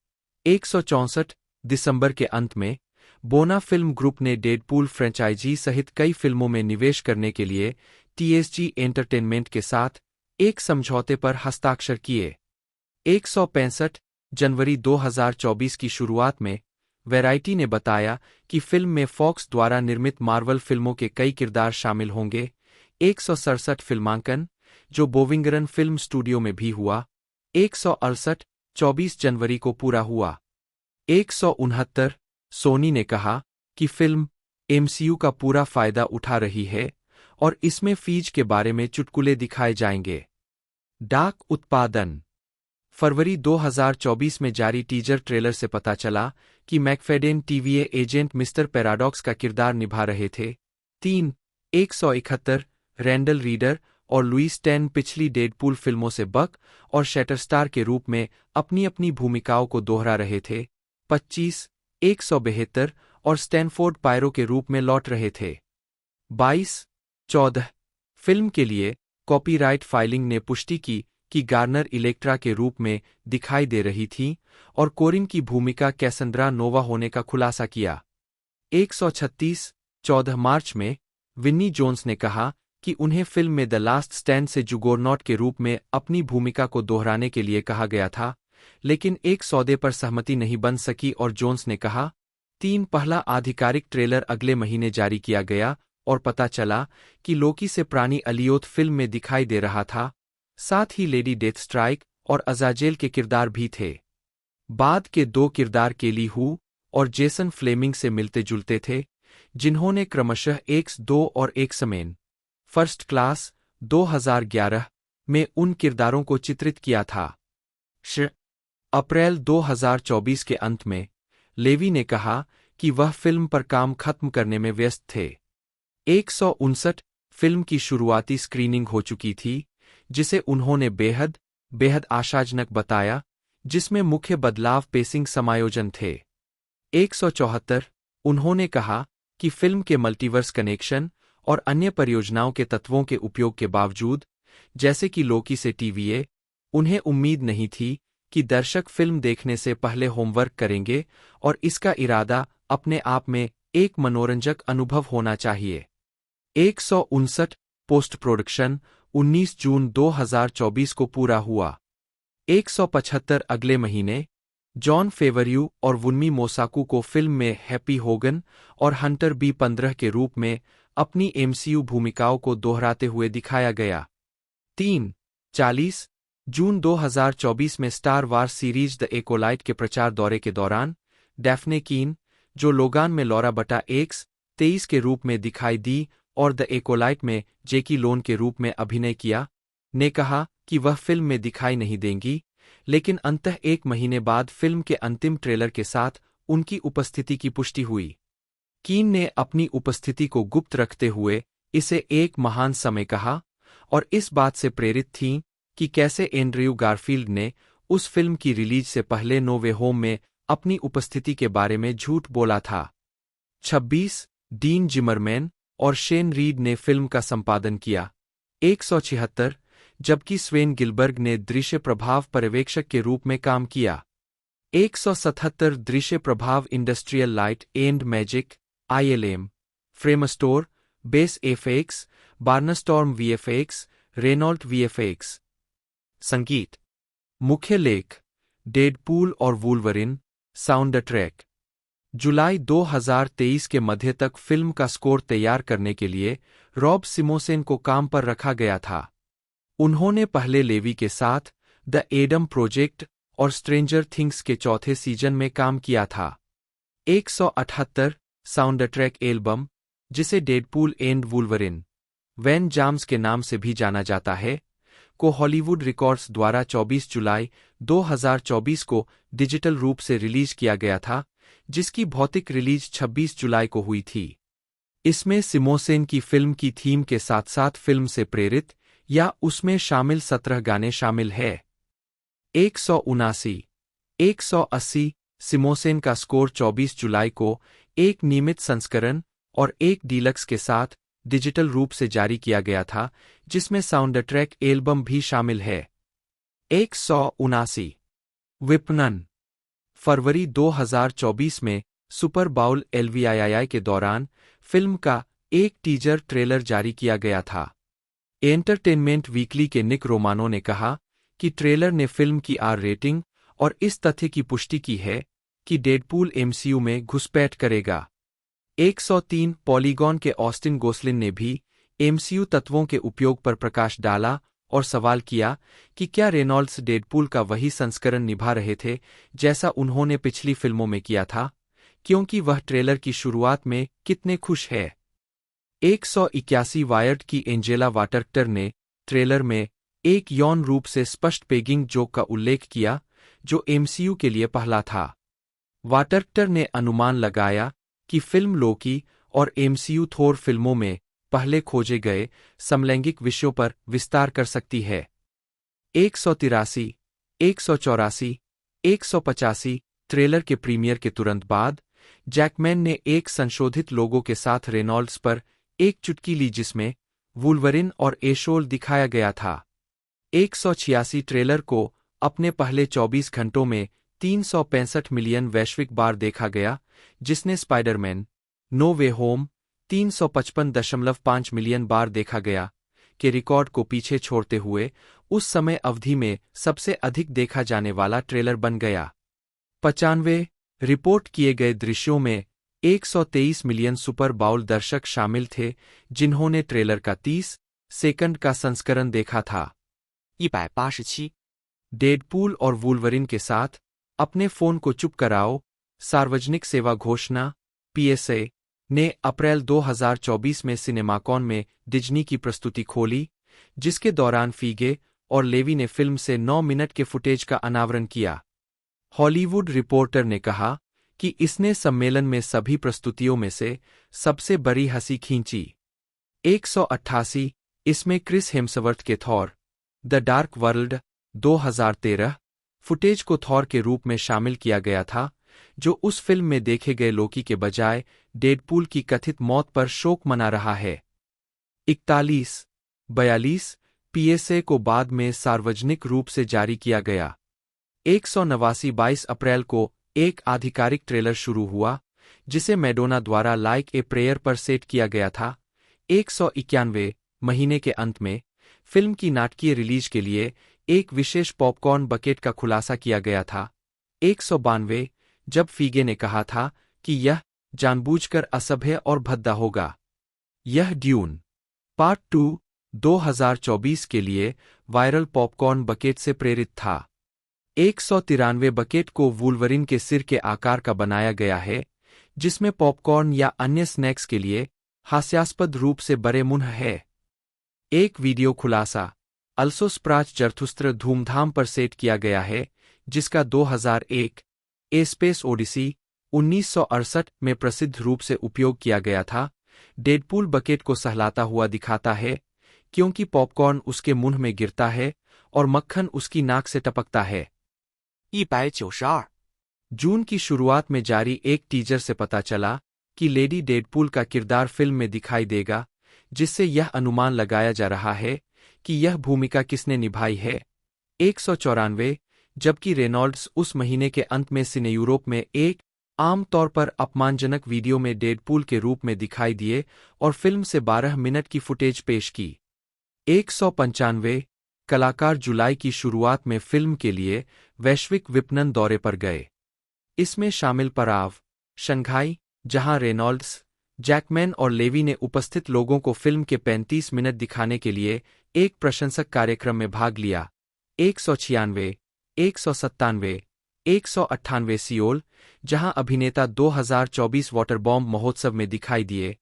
164 दिसंबर के अंत में बोना फिल्म ग्रुप ने डेडपूल फ्रेंचाइजी सहित कई फिल्मों में निवेश करने के लिए टीएसजी एंटरटेनमेंट के साथ एक समझौते पर हस्ताक्षर किए। 165 जनवरी 2024 की शुरुआत में वैरायटी ने बताया कि फिल्म में फॉक्स द्वारा निर्मित मार्वल फिल्मों के कई किरदार शामिल होंगे। 167 फिल्मांकन जो बोविंगरन फिल्म स्टूडियो में भी हुआ। 168 24 जनवरी को पूरा हुआ। 169 सोनी ने कहा कि फिल्म एमसीयू का पूरा फायदा उठा रही है और इसमें फीज के बारे में चुटकुले दिखाए जाएंगे। डाक उत्पादन फरवरी 2024 में जारी टीजर ट्रेलर से पता चला कि मैकफेडेन टीवीए एजेंट मिस्टर पैराडॉक्स का किरदार निभा रहे थे। 3, 171 रैंडल रीडर और लुइस टेन पिछली डेडपूल फिल्मों से बक और शैटरस्टार के रूप में अपनी अपनी भूमिकाओं को दोहरा रहे थे। 25, 172 और स्टैनफोर्ड पायरो के रूप में लौट रहे थे। 22, 14 फिल्म के लिए कॉपीराइट फाइलिंग ने पुष्टि की कि गार्नर इलेक्ट्रा के रूप में दिखाई दे रही थी और कोरिन की भूमिका कैसेंड्रा नोवा होने का खुलासा किया। 136 14 मार्च में विन्नी जोन्स ने कहा कि उन्हें फिल्म में द लास्ट स्टैंड से जुगोरनॉट के रूप में अपनी भूमिका को दोहराने के लिए कहा गया था, लेकिन एक सौदे पर सहमति नहीं बन सकी और जोन्स ने कहा। 3 पहला आधिकारिक ट्रेलर अगले महीने जारी किया गया और पता चला कि लोकी से प्राणी अलियोथ फिल्म में दिखाई दे रहा था। साथ ही लेडी डेथस्ट्राइक और अजाजेल के किरदार भी थे। बाद के 2 किरदार केली हू और जेसन फ्लेमिंग से मिलते जुलते थे, जिन्होंने क्रमशः X2 और एक्समेन फर्स्ट क्लास 2011 में उन किरदारों को चित्रित किया था। अप्रैल 2024 के अंत में लेवी ने कहा कि वह फिल्म पर काम खत्म करने में व्यस्त थे। 159 फिल्म की शुरुआती स्क्रीनिंग हो चुकी थी, जिसे उन्होंने बेहद आशाजनक बताया, जिसमें मुख्य बदलाव पेसिंग समायोजन थे। 174 उन्होंने कहा कि फिल्म के मल्टीवर्स कनेक्शन और अन्य परियोजनाओं के तत्वों के उपयोग के बावजूद, जैसे कि लोकी से टीवीए, उन्हें उम्मीद नहीं थी कि दर्शक फिल्म देखने से पहले होमवर्क करेंगे और इसका इरादा अपने आप में एक मनोरंजक अनुभव होना चाहिए। 159 पोस्ट प्रोडक्शन 19 जून 2024 को पूरा हुआ। 175 अगले महीने। जॉन फेवरयू और वुन्मी मोसाकू को फिल्म में हैप्पी होगन और हंटर बी-15 के रूप में अपनी एमसीयू भूमिकाओं को दोहराते हुए दिखाया गया। 40 जून 2024 में स्टार वार्स सीरीज द एकोलाइट के प्रचार दौरे के दौरान डैफ्ने कीन, जो लोगान में लॉरा बटा एक्स 23 के रूप में दिखाई दी और द एकोलाइट में जेकी लोन के रूप में अभिनय किया, ने कहा कि वह फिल्म में दिखाई नहीं देंगी, लेकिन अंततः एक महीने बाद फिल्म के अंतिम ट्रेलर के साथ उनकी उपस्थिति की पुष्टि हुई। कीन ने अपनी उपस्थिति को गुप्त रखते हुए इसे एक महान समय कहा और इस बात से प्रेरित थीं कि कैसे एंड्रयू गारफील्ड ने उस फिल्म की रिलीज से पहले नो वे होम में अपनी उपस्थिति के बारे में झूठ बोला था। 26 डीन जिमरमैन और शेन रीड ने फिल्म का संपादन किया। 176 जबकि स्वेन गिलबर्ग ने दृश्य प्रभाव पर्यवेक्षक के रूप में काम किया। 177 दृश्य प्रभाव Industrial Light and Magic ILM, Framestore, Base FX, Barnstorm VFX, Raynault VFX. संगीत। मुख्य लेख डेडपूल और वुल्वरिन, साउंड ट्रैक। जुलाई 2023 के मध्य तक फिल्म का स्कोर तैयार करने के लिए रॉब सिमोसेन को काम पर रखा गया था। उन्होंने पहले लेवी के साथ द एडम प्रोजेक्ट और स्ट्रेंजर थिंग्स के चौथे सीजन में काम किया था। 178 साउंड ट्रैक एल्बम, जिसे डेडपूल एंड वुल्वरिन, वैन जाम्स के नाम से भी जाना जाता है, को हॉलीवुड रिकॉर्ड्स द्वारा 24 जुलाई 2024 को डिजिटल रूप से रिलीज किया गया था, जिसकी भौतिक रिलीज 26 जुलाई को हुई थी। इसमें सिमोसेन की फिल्म की थीम के साथ साथ फिल्म से प्रेरित या उसमें शामिल 17 गाने शामिल है। 179 180 सिमोसेन का स्कोर 24 जुलाई को एक नियमित संस्करण और एक डीलक्स के साथ डिजिटल रूप से जारी किया गया था, जिसमें साउंड ट्रैक एल्बम भी शामिल है। 179 विपणन। फरवरी 2024 में सुपर बाउल LVII के दौरान फिल्म का एक टीजर ट्रेलर जारी किया गया था। एंटरटेनमेंट वीकली के निक रोमानो ने कहा कि ट्रेलर ने फिल्म की R रेटिंग और इस तथ्य की पुष्टि की है कि डेडपूल MCU में घुसपैठ करेगा। 103 पॉलीगॉन के ऑस्टिन गोसलिन ने भी MCU तत्वों के उपयोग पर प्रकाश डाला और सवाल किया कि क्या रेनॉल्ड्स डेडपूल का वही संस्करण निभा रहे थे जैसा उन्होंने पिछली फिल्मों में किया था, क्योंकि वह ट्रेलर की शुरुआत में कितने खुश है। 181 वायर्ड की एंजेला वाटरकर ने ट्रेलर में एक यौन रूप से स्पष्ट पेगिंग जोक का उल्लेख किया, जो MCU के लिए पहला था। वाटरकर ने अनुमान लगाया कि फिल्म लोकी और MCU थोर फिल्मों में पहले खोजे गए समलैंगिक विषयों पर विस्तार कर सकती है। 183, 184, 185 ट्रेलर के प्रीमियर के तुरंत बाद जैकमैन ने एक संशोधित लोगो के साथ रेनॉल्ड्स पर एक चुटकी ली जिसमें वुल्वरिन और एशोल दिखाया गया था। 186 ट्रेलर को अपने पहले 24 घंटों में 365 मिलियन वैश्विक बार देखा गया, जिसने स्पाइडरमैन नो वे होम 355.5 मिलियन बार देखा गया के रिकॉर्ड को पीछे छोड़ते हुए उस समय अवधि में सबसे अधिक देखा जाने वाला ट्रेलर बन गया। 95 रिपोर्ट किए गए दृश्यों में 123 मिलियन सुपर बाउल दर्शक शामिल थे, जिन्होंने ट्रेलर का 30 सेकंड का संस्करण देखा था। 187, डेडपूल और वुल्वरिन के साथ अपने फोन को चुप कराओ, सार्वजनिक सेवा घोषणा PSA ने अप्रैल 2024 में सिनेमाकॉन में डिज्नी की प्रस्तुति खोली, जिसके दौरान फीगे और लेवी ने फिल्म से 9 मिनट के फुटेज का अनावरण किया। हॉलीवुड रिपोर्टर ने कहा कि इसने सम्मेलन में सभी प्रस्तुतियों में से सबसे बड़ी हंसी खींची। 188 इसमें क्रिस हेम्सवर्थ के Thor the Dark World 2013 footage को थॉर के रूप में शामिल किया गया था, जो उस फिल्म में देखे गए लोकी के बजाय डेडपूल की कथित मौत पर शोक मना रहा है। 41-42 पीएसए को बाद में सार्वजनिक रूप से जारी किया गया। 189 22 अप्रैल को एक आधिकारिक ट्रेलर शुरू हुआ, जिसे मैडोना द्वारा लाइक ए प्रेयर पर सेट किया गया था। 191 महीने के अंत में फिल्म की नाटकीय रिलीज के लिए एक विशेष पॉपकॉर्न बकेट का खुलासा किया गया था। 192 जब फीगे ने कहा था कि यह जानबूझकर असभ्य और भद्दा होगा। यह ड्यून पार्ट 2 2024 के लिए वायरल पॉपकॉर्न बकेट से प्रेरित था। 193 बकेट को वुल्वरिन के सिर के आकार का बनाया गया है, जिसमें पॉपकॉर्न या अन्य स्नैक्स के लिए हास्यास्पद रूप से बड़े मुंह है। एक वीडियो खुलासा अल्सोस्प्राच जरथुस्त्र धूमधाम पर सेट किया गया है, जिसका 2001 ए स्पेस ओडिसी 1968 में प्रसिद्ध रूप से उपयोग किया गया था। डेडपूल बकेट को सहलाता हुआ दिखाता है, क्योंकि पॉपकॉर्न उसके मुंह में गिरता है और मक्खन उसकी नाक से टपकता है। 192जून की शुरुआत में जारी एक टीजर से पता चला कि लेडी डेडपूल का किरदार फिल्म में दिखाई देगा, जिससे यह अनुमान लगाया जा रहा है कि यह भूमिका किसने निभाई है। 194 जबकि रेनॉल्ड्स उस महीने के अंत में सिने यूरोप में एक आम तौर पर अपमानजनक वीडियो में डेडपूल के रूप में दिखाई दिए और फिल्म से 12 मिनट की फुटेज पेश की। 195 कलाकार जुलाई की शुरुआत में फिल्म के लिए वैश्विक विपणन दौरे पर गए। इसमें शामिल पराव, शंघाई, जहां रेनॉल्ड्स, जैकमैन और लेवी ने उपस्थित लोगों को फिल्म के 35 मिनट दिखाने के लिए एक प्रशंसक कार्यक्रम में भाग लिया। 196 197 198 सियोल, जहां अभिनेता 2024 वाटर बॉम्ब महोत्सव में दिखाई दिए।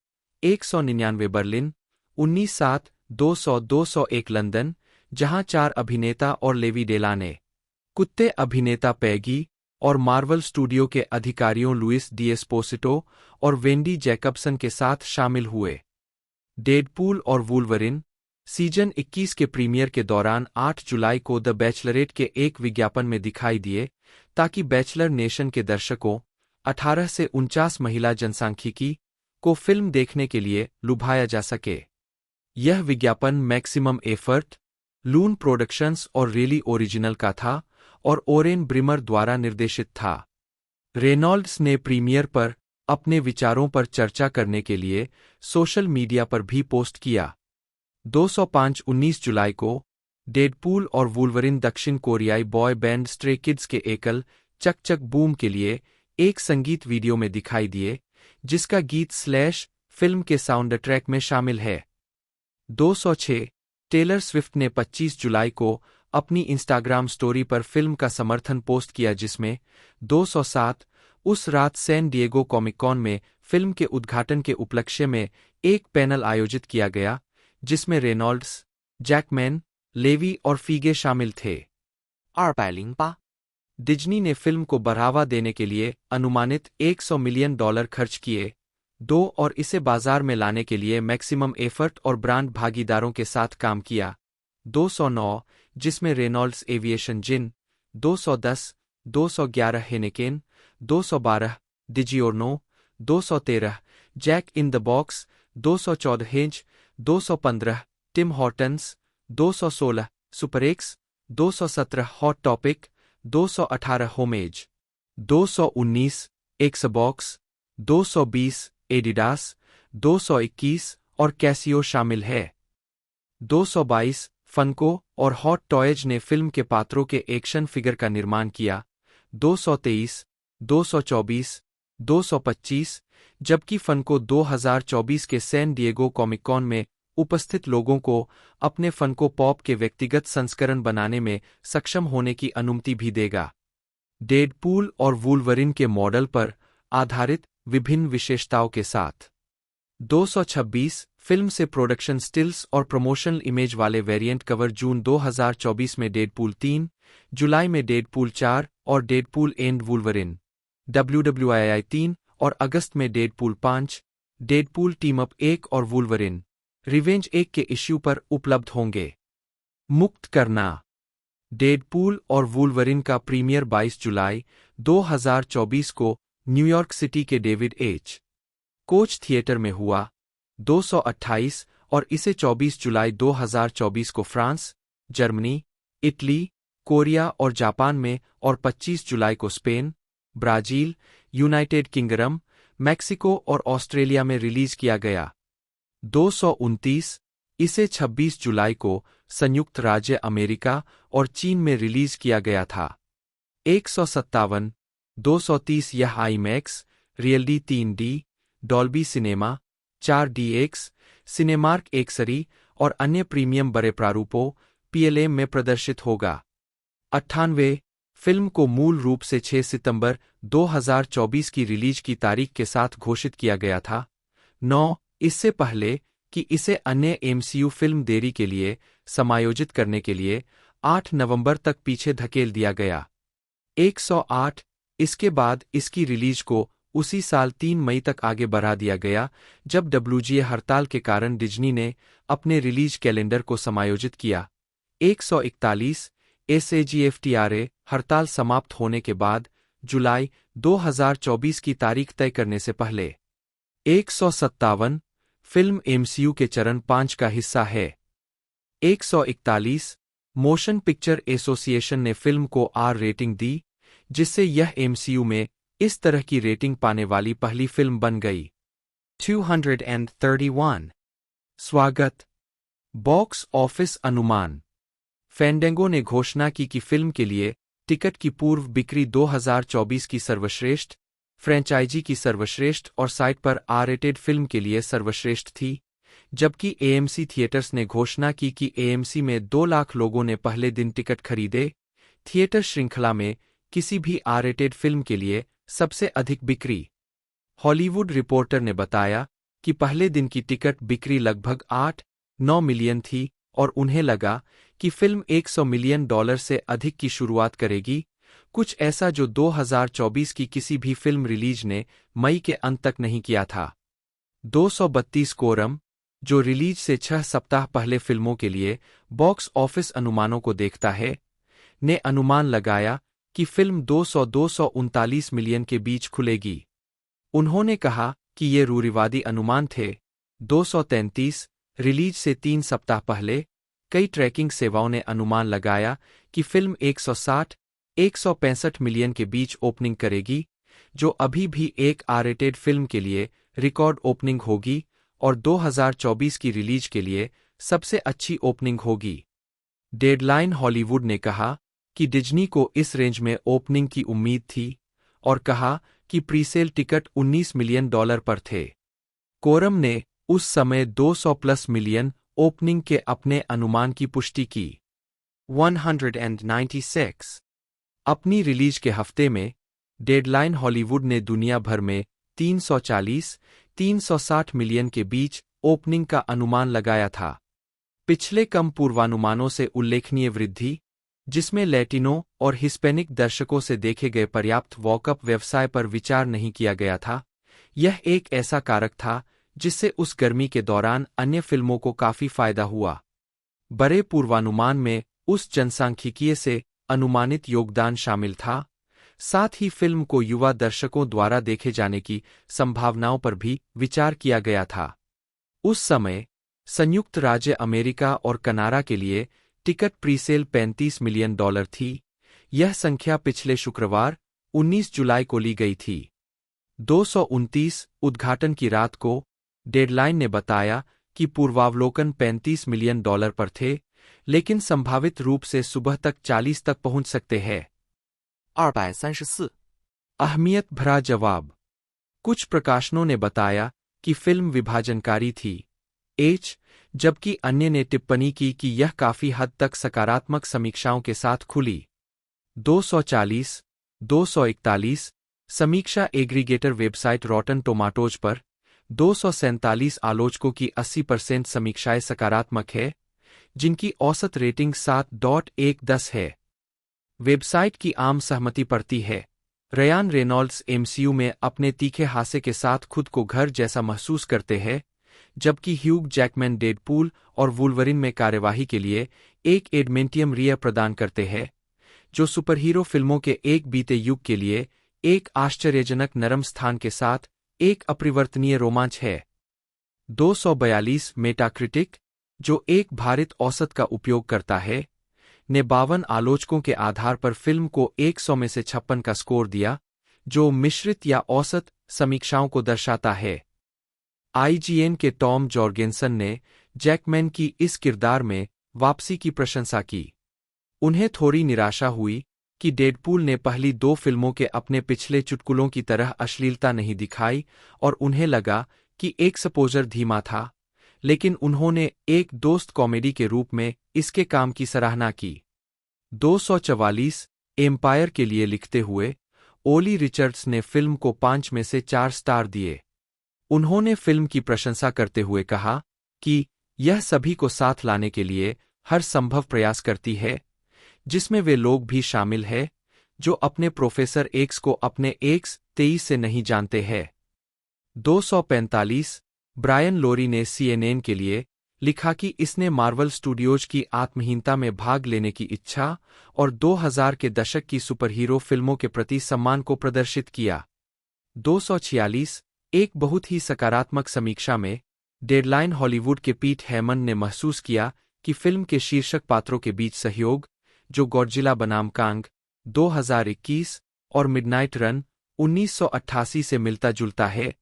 199 बर्लिन, 19/7 200 201 लंदन, जहां 4 अभिनेता और लेवी डेलाने, कुत्ते अभिनेता पैगी और मार्वल स्टूडियो के अधिकारियों लुइस डिएस्पोसिटो और वेंडी जैकबसन के साथ शामिल हुए। डेडपूल और वुल्वरिन सीजन 21 के प्रीमियर के दौरान 8 जुलाई को द बैचलरेट के एक विज्ञापन में दिखाई दिए, ताकि बैचलर नेशन के दर्शकों 18 से 49 महिला जनसांख्यिकी को फिल्म देखने के लिए लुभाया जा सके। यह विज्ञापन मैक्सिमम एफर्ट, लून प्रोडक्शंस और रियली ओरिजिनल का था और ओरेन ब्रिमर द्वारा निर्देशित था। रेनॉल्ड्स ने प्रीमियर पर अपने विचारों पर चर्चा करने के लिए सोशल मीडिया पर भी पोस्ट किया। 205 19 जुलाई को डेडपूल और वुल्वरिन दक्षिण कोरियाई बॉय बैंड स्ट्रे किड्स के एकल चक चक बूम के लिए एक संगीत वीडियो में दिखाई दिए, जिसका गीत स्लैश फिल्म के साउंड ट्रैक में शामिल है। 206 टेलर स्विफ्ट ने 25 जुलाई को अपनी इंस्टाग्राम स्टोरी पर फिल्म का समर्थन पोस्ट किया, जिसमें 207 उस रात सैन डिएगो कॉमिक कॉन में फिल्म के उद्घाटन के उपलक्ष्य में एक पैनल आयोजित किया गया, जिसमें रेनॉल्ड्स, जैकमैन, लेवी और फीगे शामिल थे। 208डिज्नी ने फिल्म को बढ़ावा देने के लिए अनुमानित $100 मिलियन खर्च किए। 2 और इसे बाजार में लाने के लिए मैक्सिमम एफर्ट और ब्रांड भागीदारों के साथ काम किया। 209 जिसमें Reynolds Aviation gin, 210 211 Heineken, 212 DiGiorno, 213 Jack in the Box, 214 Heinz, 215 Tim Hortons, 216 सुपरएक्स, 217 Hot Topic, 218 Homage, 219 Xbox, 220 Adidas, 221 और कैसियो शामिल है। 222 फनको और हॉट टॉयज ने फिल्म के पात्रों के एक्शन फिगर का निर्माण किया। 223 224 225 जबकि फनको 2024 के सैन डिएगो कॉमिक कॉन में उपस्थित लोगों को अपने फनको पॉप के व्यक्तिगत संस्करण बनाने में सक्षम होने की अनुमति भी देगा। डेडपूल और वुल्वरिन के मॉडल पर आधारित विभिन्न विशेषताओं के साथ 226 फिल्म से प्रोडक्शन स्टिल्स और प्रमोशनल इमेज वाले वेरिएंट कवर जून 2024 में डेडपूल 3, जुलाई में डेडपूल 4 और डेडपूल एंड वुल्वरिन WWII 3 और अगस्त में डेडपूल 5, डेडपूल टीम अप 1 और वुल्वरिन रिवेंज 1 के इश्यू पर उपलब्ध होंगे। मुक्त करना डेडपूल और वुल्वरिन का प्रीमियर 22 जुलाई 2024 को न्यूयॉर्क सिटी के डेविड एच. कोच थिएटर में हुआ। 228 और इसे 24 जुलाई 2024 को फ्रांस, जर्मनी, इटली, कोरिया और जापान में और 25 जुलाई को Spain, Brazil, United kingdom, Mexico और ऑस्ट्रेलिया में रिलीज किया गया। 229 इसे 26 जुलाई को संयुक्त राज्य अमेरिका और चीन में रिलीज किया गया था। 157 230 यह IMAX, RealD 3D, Dolby Cinema, 4DX, Cinemark एक्सरी और अन्य प्रीमियम बड़े प्रारूपों PLM में प्रदर्शित होगा। 98 फिल्म को मूल रूप से 6 सितंबर 2024 की रिलीज की तारीख के साथ घोषित किया गया था। 9 इससे पहले कि इसे अन्य MCU फिल्म देरी के लिए समायोजित करने के लिए 8 नवंबर तक पीछे धकेल दिया गया। 108 इसके बाद इसकी रिलीज को उसी साल 3 मई तक आगे बढ़ा दिया गया जब WGA हड़ताल के कारण डिज्नी ने अपने रिलीज कैलेंडर को समायोजित किया। 141 SAG-AFTRA हड़ताल समाप्त होने के बाद जुलाई 2024 की तारीख तय करने से पहले। 157 फिल्म MCU के चरण 5 का हिस्सा है। 141 मोशन पिक्चर एसोसिएशन ने फिल्म को R रेटिंग दी, जिससे यह MCU में इस तरह की रेटिंग पाने वाली पहली फिल्म बन गई। 231 स्वागत। बॉक्स ऑफिस अनुमान। फैंडेंगो ने घोषणा की कि फिल्म के लिए टिकट की पूर्व बिक्री 2024 की सर्वश्रेष्ठ, फ्रेंचाइजी की सर्वश्रेष्ठ और साइट पर R-रेटेड फिल्म के लिए सर्वश्रेष्ठ थी, जबकि AMC थिएटर्स ने घोषणा की कि AMC में 2 लाख लोगों ने पहले दिन टिकट खरीदे। थिएटर श्रृंखला में किसी भी R-रेटेड फिल्म के लिए सबसे अधिक बिक्री। हॉलीवुड रिपोर्टर ने बताया कि पहले दिन की टिकट बिक्री लगभग 8-9 मिलियन थी और उन्हें लगा कि फिल्म $100 मिलियन से अधिक की शुरुआत करेगी, कुछ ऐसा जो 2024 की किसी भी फिल्म रिलीज ने मई के अंत तक नहीं किया था। 232 कोरम, जो रिलीज से 6 सप्ताह पहले फिल्मों के लिए बॉक्स ऑफिस अनुमानों को देखता है, ने अनुमान लगाया कि फिल्म 200-239 मिलियन के बीच खुलेगी। उन्होंने कहा कि ये रूढ़िवादी अनुमान थे। 233 रिलीज से 3 सप्ताह पहले कई ट्रैकिंग सेवाओं ने अनुमान लगाया कि फिल्म 160-165 मिलियन के बीच ओपनिंग करेगी, जो अभी भी एक R-रेटेड फिल्म के लिए रिकॉर्ड ओपनिंग होगी और 2024 की रिलीज के लिए सबसे अच्छी ओपनिंग होगी। डेडलाइन हॉलीवुड ने कहा कि डिज्नी को इस रेंज में ओपनिंग की उम्मीद थी और कहा कि प्रीसेल टिकट $19 मिलियन पर थे। कोरम ने उस समय 200+ मिलियन ओपनिंग के अपने अनुमान की पुष्टि की। 196 अपनी रिलीज के हफ्ते में डेडलाइन हॉलीवुड ने दुनिया भर में 340-360 मिलियन के बीच ओपनिंग का अनुमान लगाया था। पिछले कम पूर्वानुमानों से उल्लेखनीय वृद्धि, जिसमें लैटिनो और हिस्पैनिक दर्शकों से देखे गए पर्याप्त वॉकअप व्यवसाय पर विचार नहीं किया गया था, यह एक ऐसा कारक था जिससे उस गर्मी के दौरान अन्य फिल्मों को काफी फायदा हुआ। बड़े पूर्वानुमान में उस जनसांख्यिकीय से अनुमानित योगदान शामिल था, साथ ही फिल्म को युवा दर्शकों द्वारा देखे जाने की संभावनाओं पर भी विचार किया गया था। उस समय संयुक्त राज्य अमेरिका और कनाडा के लिए टिकट प्रीसेल $35 मिलियन थी। यह संख्या पिछले शुक्रवार 19 जुलाई को ली गई थी। 229 उद्घाटन की रात को डेडलाइन ने बताया कि पूर्वावलोकन $35 मिलियन पर थे, लेकिन संभावित रूप से सुबह तक 40 तक पहुंच सकते हैं। 234 अहमियत भरा जवाब। कुछ प्रकाशनों ने बताया कि फिल्म विभाजनकारी थी, जबकि अन्य ने टिप्पणी की कि यह काफी हद तक सकारात्मक समीक्षाओं के साथ खुली। 241 समीक्षा एग्रीगेटर वेबसाइट रॉटन टोमाटोज पर 247 आलोचकों की 80% समीक्षाएं सकारात्मक है, जिनकी औसत रेटिंग 7.1 है। वेबसाइट की आम सहमति पड़ती है। रयान रेनॉल्ड्स MCU में अपने तीखे हास्य के साथ खुद को घर जैसा महसूस करते हैं, जबकि ह्यूग जैकमैन डेडपूल और वुल्वरिन में कार्यवाही के लिए एक एडमेंटियम रिया प्रदान करते हैं, जो सुपरहीरो फिल्मों के एक बीते युग के लिए एक आश्चर्यजनक नरम स्थान के साथ एक अपरिवर्तनीय रोमांच है। 242 मेटाक्रिटिक, जो एक भारित औसत का उपयोग करता है, ने 52 आलोचकों के आधार पर फिल्म को 100 में से 56 का स्कोर दिया, जो मिश्रित या औसत समीक्षाओं को दर्शाता है। आईजीएन के टॉम जॉर्गेनसन ने जैकमैन की इस किरदार में वापसी की प्रशंसा की। उन्हें थोड़ी निराशा हुई कि डेडपूल ने पहली 2 फिल्मों के अपने पिछले चुटकुलों की तरह अश्लीलता नहीं दिखाई और उन्हें लगा कि एक्सपोजर धीमा था, लेकिन उन्होंने एक दोस्त कॉमेडी के रूप में इसके काम की सराहना की। 244 एम्पायर के लिए लिखते हुए ओली रिचर्ड्स ने फिल्म को 5 में से 4 स्टार दिए। उन्होंने फिल्म की प्रशंसा करते हुए कहा कि यह सभी को साथ लाने के लिए हर संभव प्रयास करती है, जिसमें वे लोग भी शामिल हैं जो अपने प्रोफेसर एक्स को अपने एक्स 23 से नहीं जानते हैं। 245 ब्रायन लोरी ने सीएनएन के लिए लिखा कि इसने मार्वल स्टूडियोज की आत्महीनता में भाग लेने की इच्छा और 2000 के दशक की सुपरहीरो फिल्मों के प्रति सम्मान को प्रदर्शित किया। 246 एक बहुत ही सकारात्मक समीक्षा में डेडलाइन हॉलीवुड के पीट हेमन ने महसूस किया कि फिल्म के शीर्षक पात्रों के बीच सहयोग, जो गॉडजिला बनाम कांग 2021 और मिडनाइट रन 1988 से मिलता जुलता है,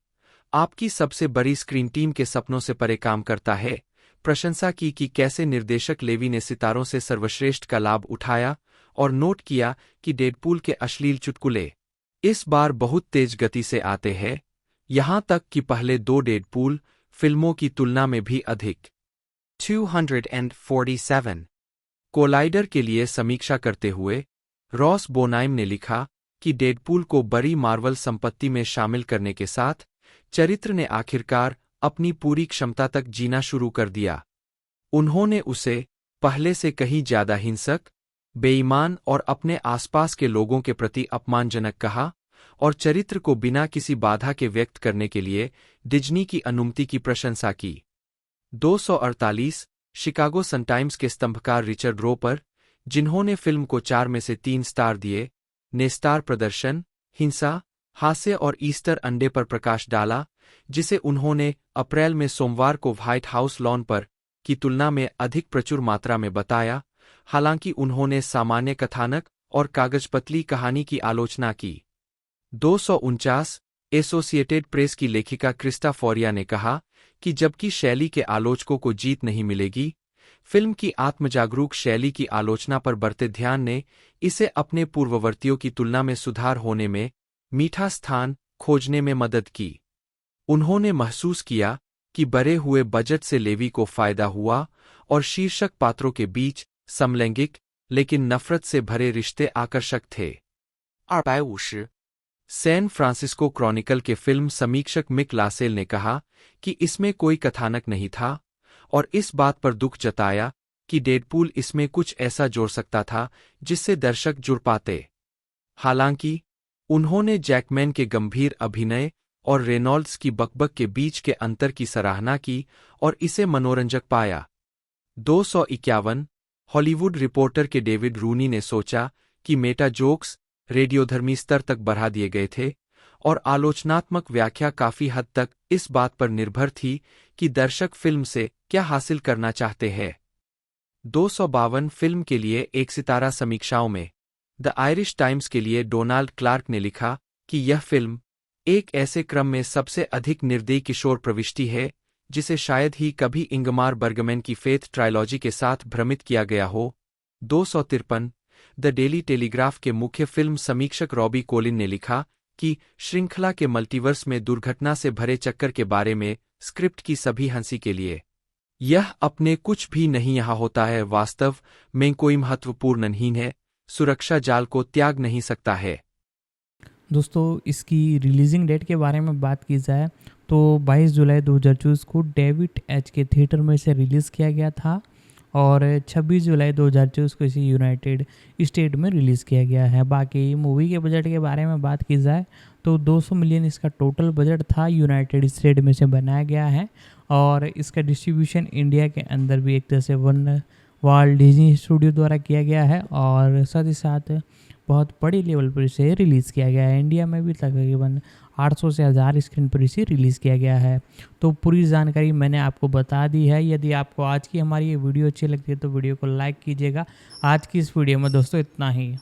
आपकी सबसे बड़ी स्क्रीन टीम के सपनों से परे काम करता है। प्रशंसा की कि कैसे निर्देशक लेवी ने सितारों से सर्वश्रेष्ठ का लाभ उठाया और नोट किया कि डेडपूल के अश्लील चुटकुले इस बार बहुत तेज गति से आते हैं, यहां तक कि पहले 2 डेडपूल फिल्मों की तुलना में भी अधिक। 247. कोलाइडर के लिए समीक्षा करते हुए रॉस बोनाइम ने लिखा कि डेडपूल को बड़ी मार्वल संपत्ति में शामिल करने के साथ चरित्र ने आखिरकार अपनी पूरी क्षमता तक जीना शुरू कर दिया। उन्होंने उसे पहले से कहीं ज्यादा हिंसक, बेईमान और अपने आसपास के लोगों के प्रति अपमानजनक कहा और चरित्र को बिना किसी बाधा के व्यक्त करने के लिए डिज्नी की अनुमति की प्रशंसा की। 248 शिकागो सन-टाइम्स के स्तंभकार रिचर्ड रोपर, जिन्होंने फिल्म को 4 में से 3 स्टार दिए, ने स्टार प्रदर्शन, हिंसा, हास्य और ईस्टर अंडे पर प्रकाश डाला, जिसे उन्होंने अप्रैल में सोमवार को व्हाइट हाउस लॉन पर की तुलना में अधिक प्रचुर मात्रा में बताया। हालांकि उन्होंने सामान्य कथानक और कागजपतली कहानी की आलोचना की। 249 एसोसिएटेड प्रेस की लेखिका क्रिस्टा फोरिया ने कहा कि जबकि शैली के आलोचकों को जीत नहीं मिलेगी, फिल्म की आत्मजागरूक शैली की आलोचना पर बढ़ते ध्यान ने इसे अपने पूर्ववर्तियों की तुलना में सुधार होने में मीठा स्थान खोजने में मदद की। उन्होंने महसूस किया कि बढ़े हुए बजट से लेवी को फायदा हुआ और शीर्षक पात्रों के बीच समलैंगिक लेकिन नफरत से भरे रिश्ते आकर्षक थे। 250. सैन फ्रांसिस्को क्रॉनिकल के फिल्म समीक्षक मिक लासेल ने कहा कि इसमें कोई कथानक नहीं था और इस बात पर दुख जताया कि डेडपूल इसमें कुछ ऐसा जोड़ सकता था जिससे दर्शक जुड़ पाते। हालांकि उन्होंने जैकमैन के गंभीर अभिनय और रेनॉल्ड्स की बकबक के बीच के अंतर की सराहना की और इसे मनोरंजक पाया। 251 हॉलीवुड रिपोर्टर के डेविड रूनी ने सोचा कि मेटा जोक्स रेडियोधर्मी स्तर तक बढ़ा दिए गए थे और आलोचनात्मक व्याख्या काफी हद तक इस बात पर निर्भर थी कि दर्शक फिल्म से क्या हासिल करना चाहते हैं। 252 फिल्म के लिए 1 सितारा समीक्षाओं में द आयरिश टाइम्स के लिए डोनाल्ड क्लार्क ने लिखा कि यह फिल्म एक ऐसे क्रम में सबसे अधिक निर्दयी किशोर प्रविष्टि है जिसे शायद ही कभी इंगमार बर्गमैन की फेथ ट्रायलॉजी के साथ भ्रमित किया गया हो। 253 द डेली टेलीग्राफ के मुख्य फिल्म समीक्षक रॉबी कोलिन ने लिखा कि श्रृंखला के मल्टीवर्स में दुर्घटना से भरे चक्कर के बारे में स्क्रिप्ट की सभी हंसी के लिए यह अपने कुछ भी नहीं यहाँ होता है, वास्तव में कोई महत्वपूर्ण नहीं है, सुरक्षा जाल को त्याग नहीं सकता है। दोस्तों इसकी रिलीजिंग डेट के बारे में बात की जाए तो 22 जुलाई 2024 को डेविड एच के थिएटर में इसे रिलीज़ किया गया था और 26 जुलाई 2024 को इसे यूनाइटेड स्टेट में रिलीज़ किया गया है। बाकी मूवी के बजट के बारे में बात की जाए तो 200 मिलियन इसका टोटल बजट था, यूनाइटेड स्टेट में से बनाया गया है और इसका डिस्ट्रीब्यूशन इंडिया के अंदर भी एक तरह से वाल्ट डिज्नी स्टूडियो द्वारा किया गया है और साथ ही साथ बहुत बड़ी लेवल पर इसे रिलीज़ किया गया है। इंडिया में भी तकरीबन 800 से 1000 स्क्रीन पर इसे रिलीज़ किया गया है। तो पूरी जानकारी मैंने आपको बता दी है। यदि आपको आज की हमारी ये वीडियो अच्छी लगती है तो वीडियो को लाइक कीजिएगा। आज की इस वीडियो में दोस्तों इतना ही।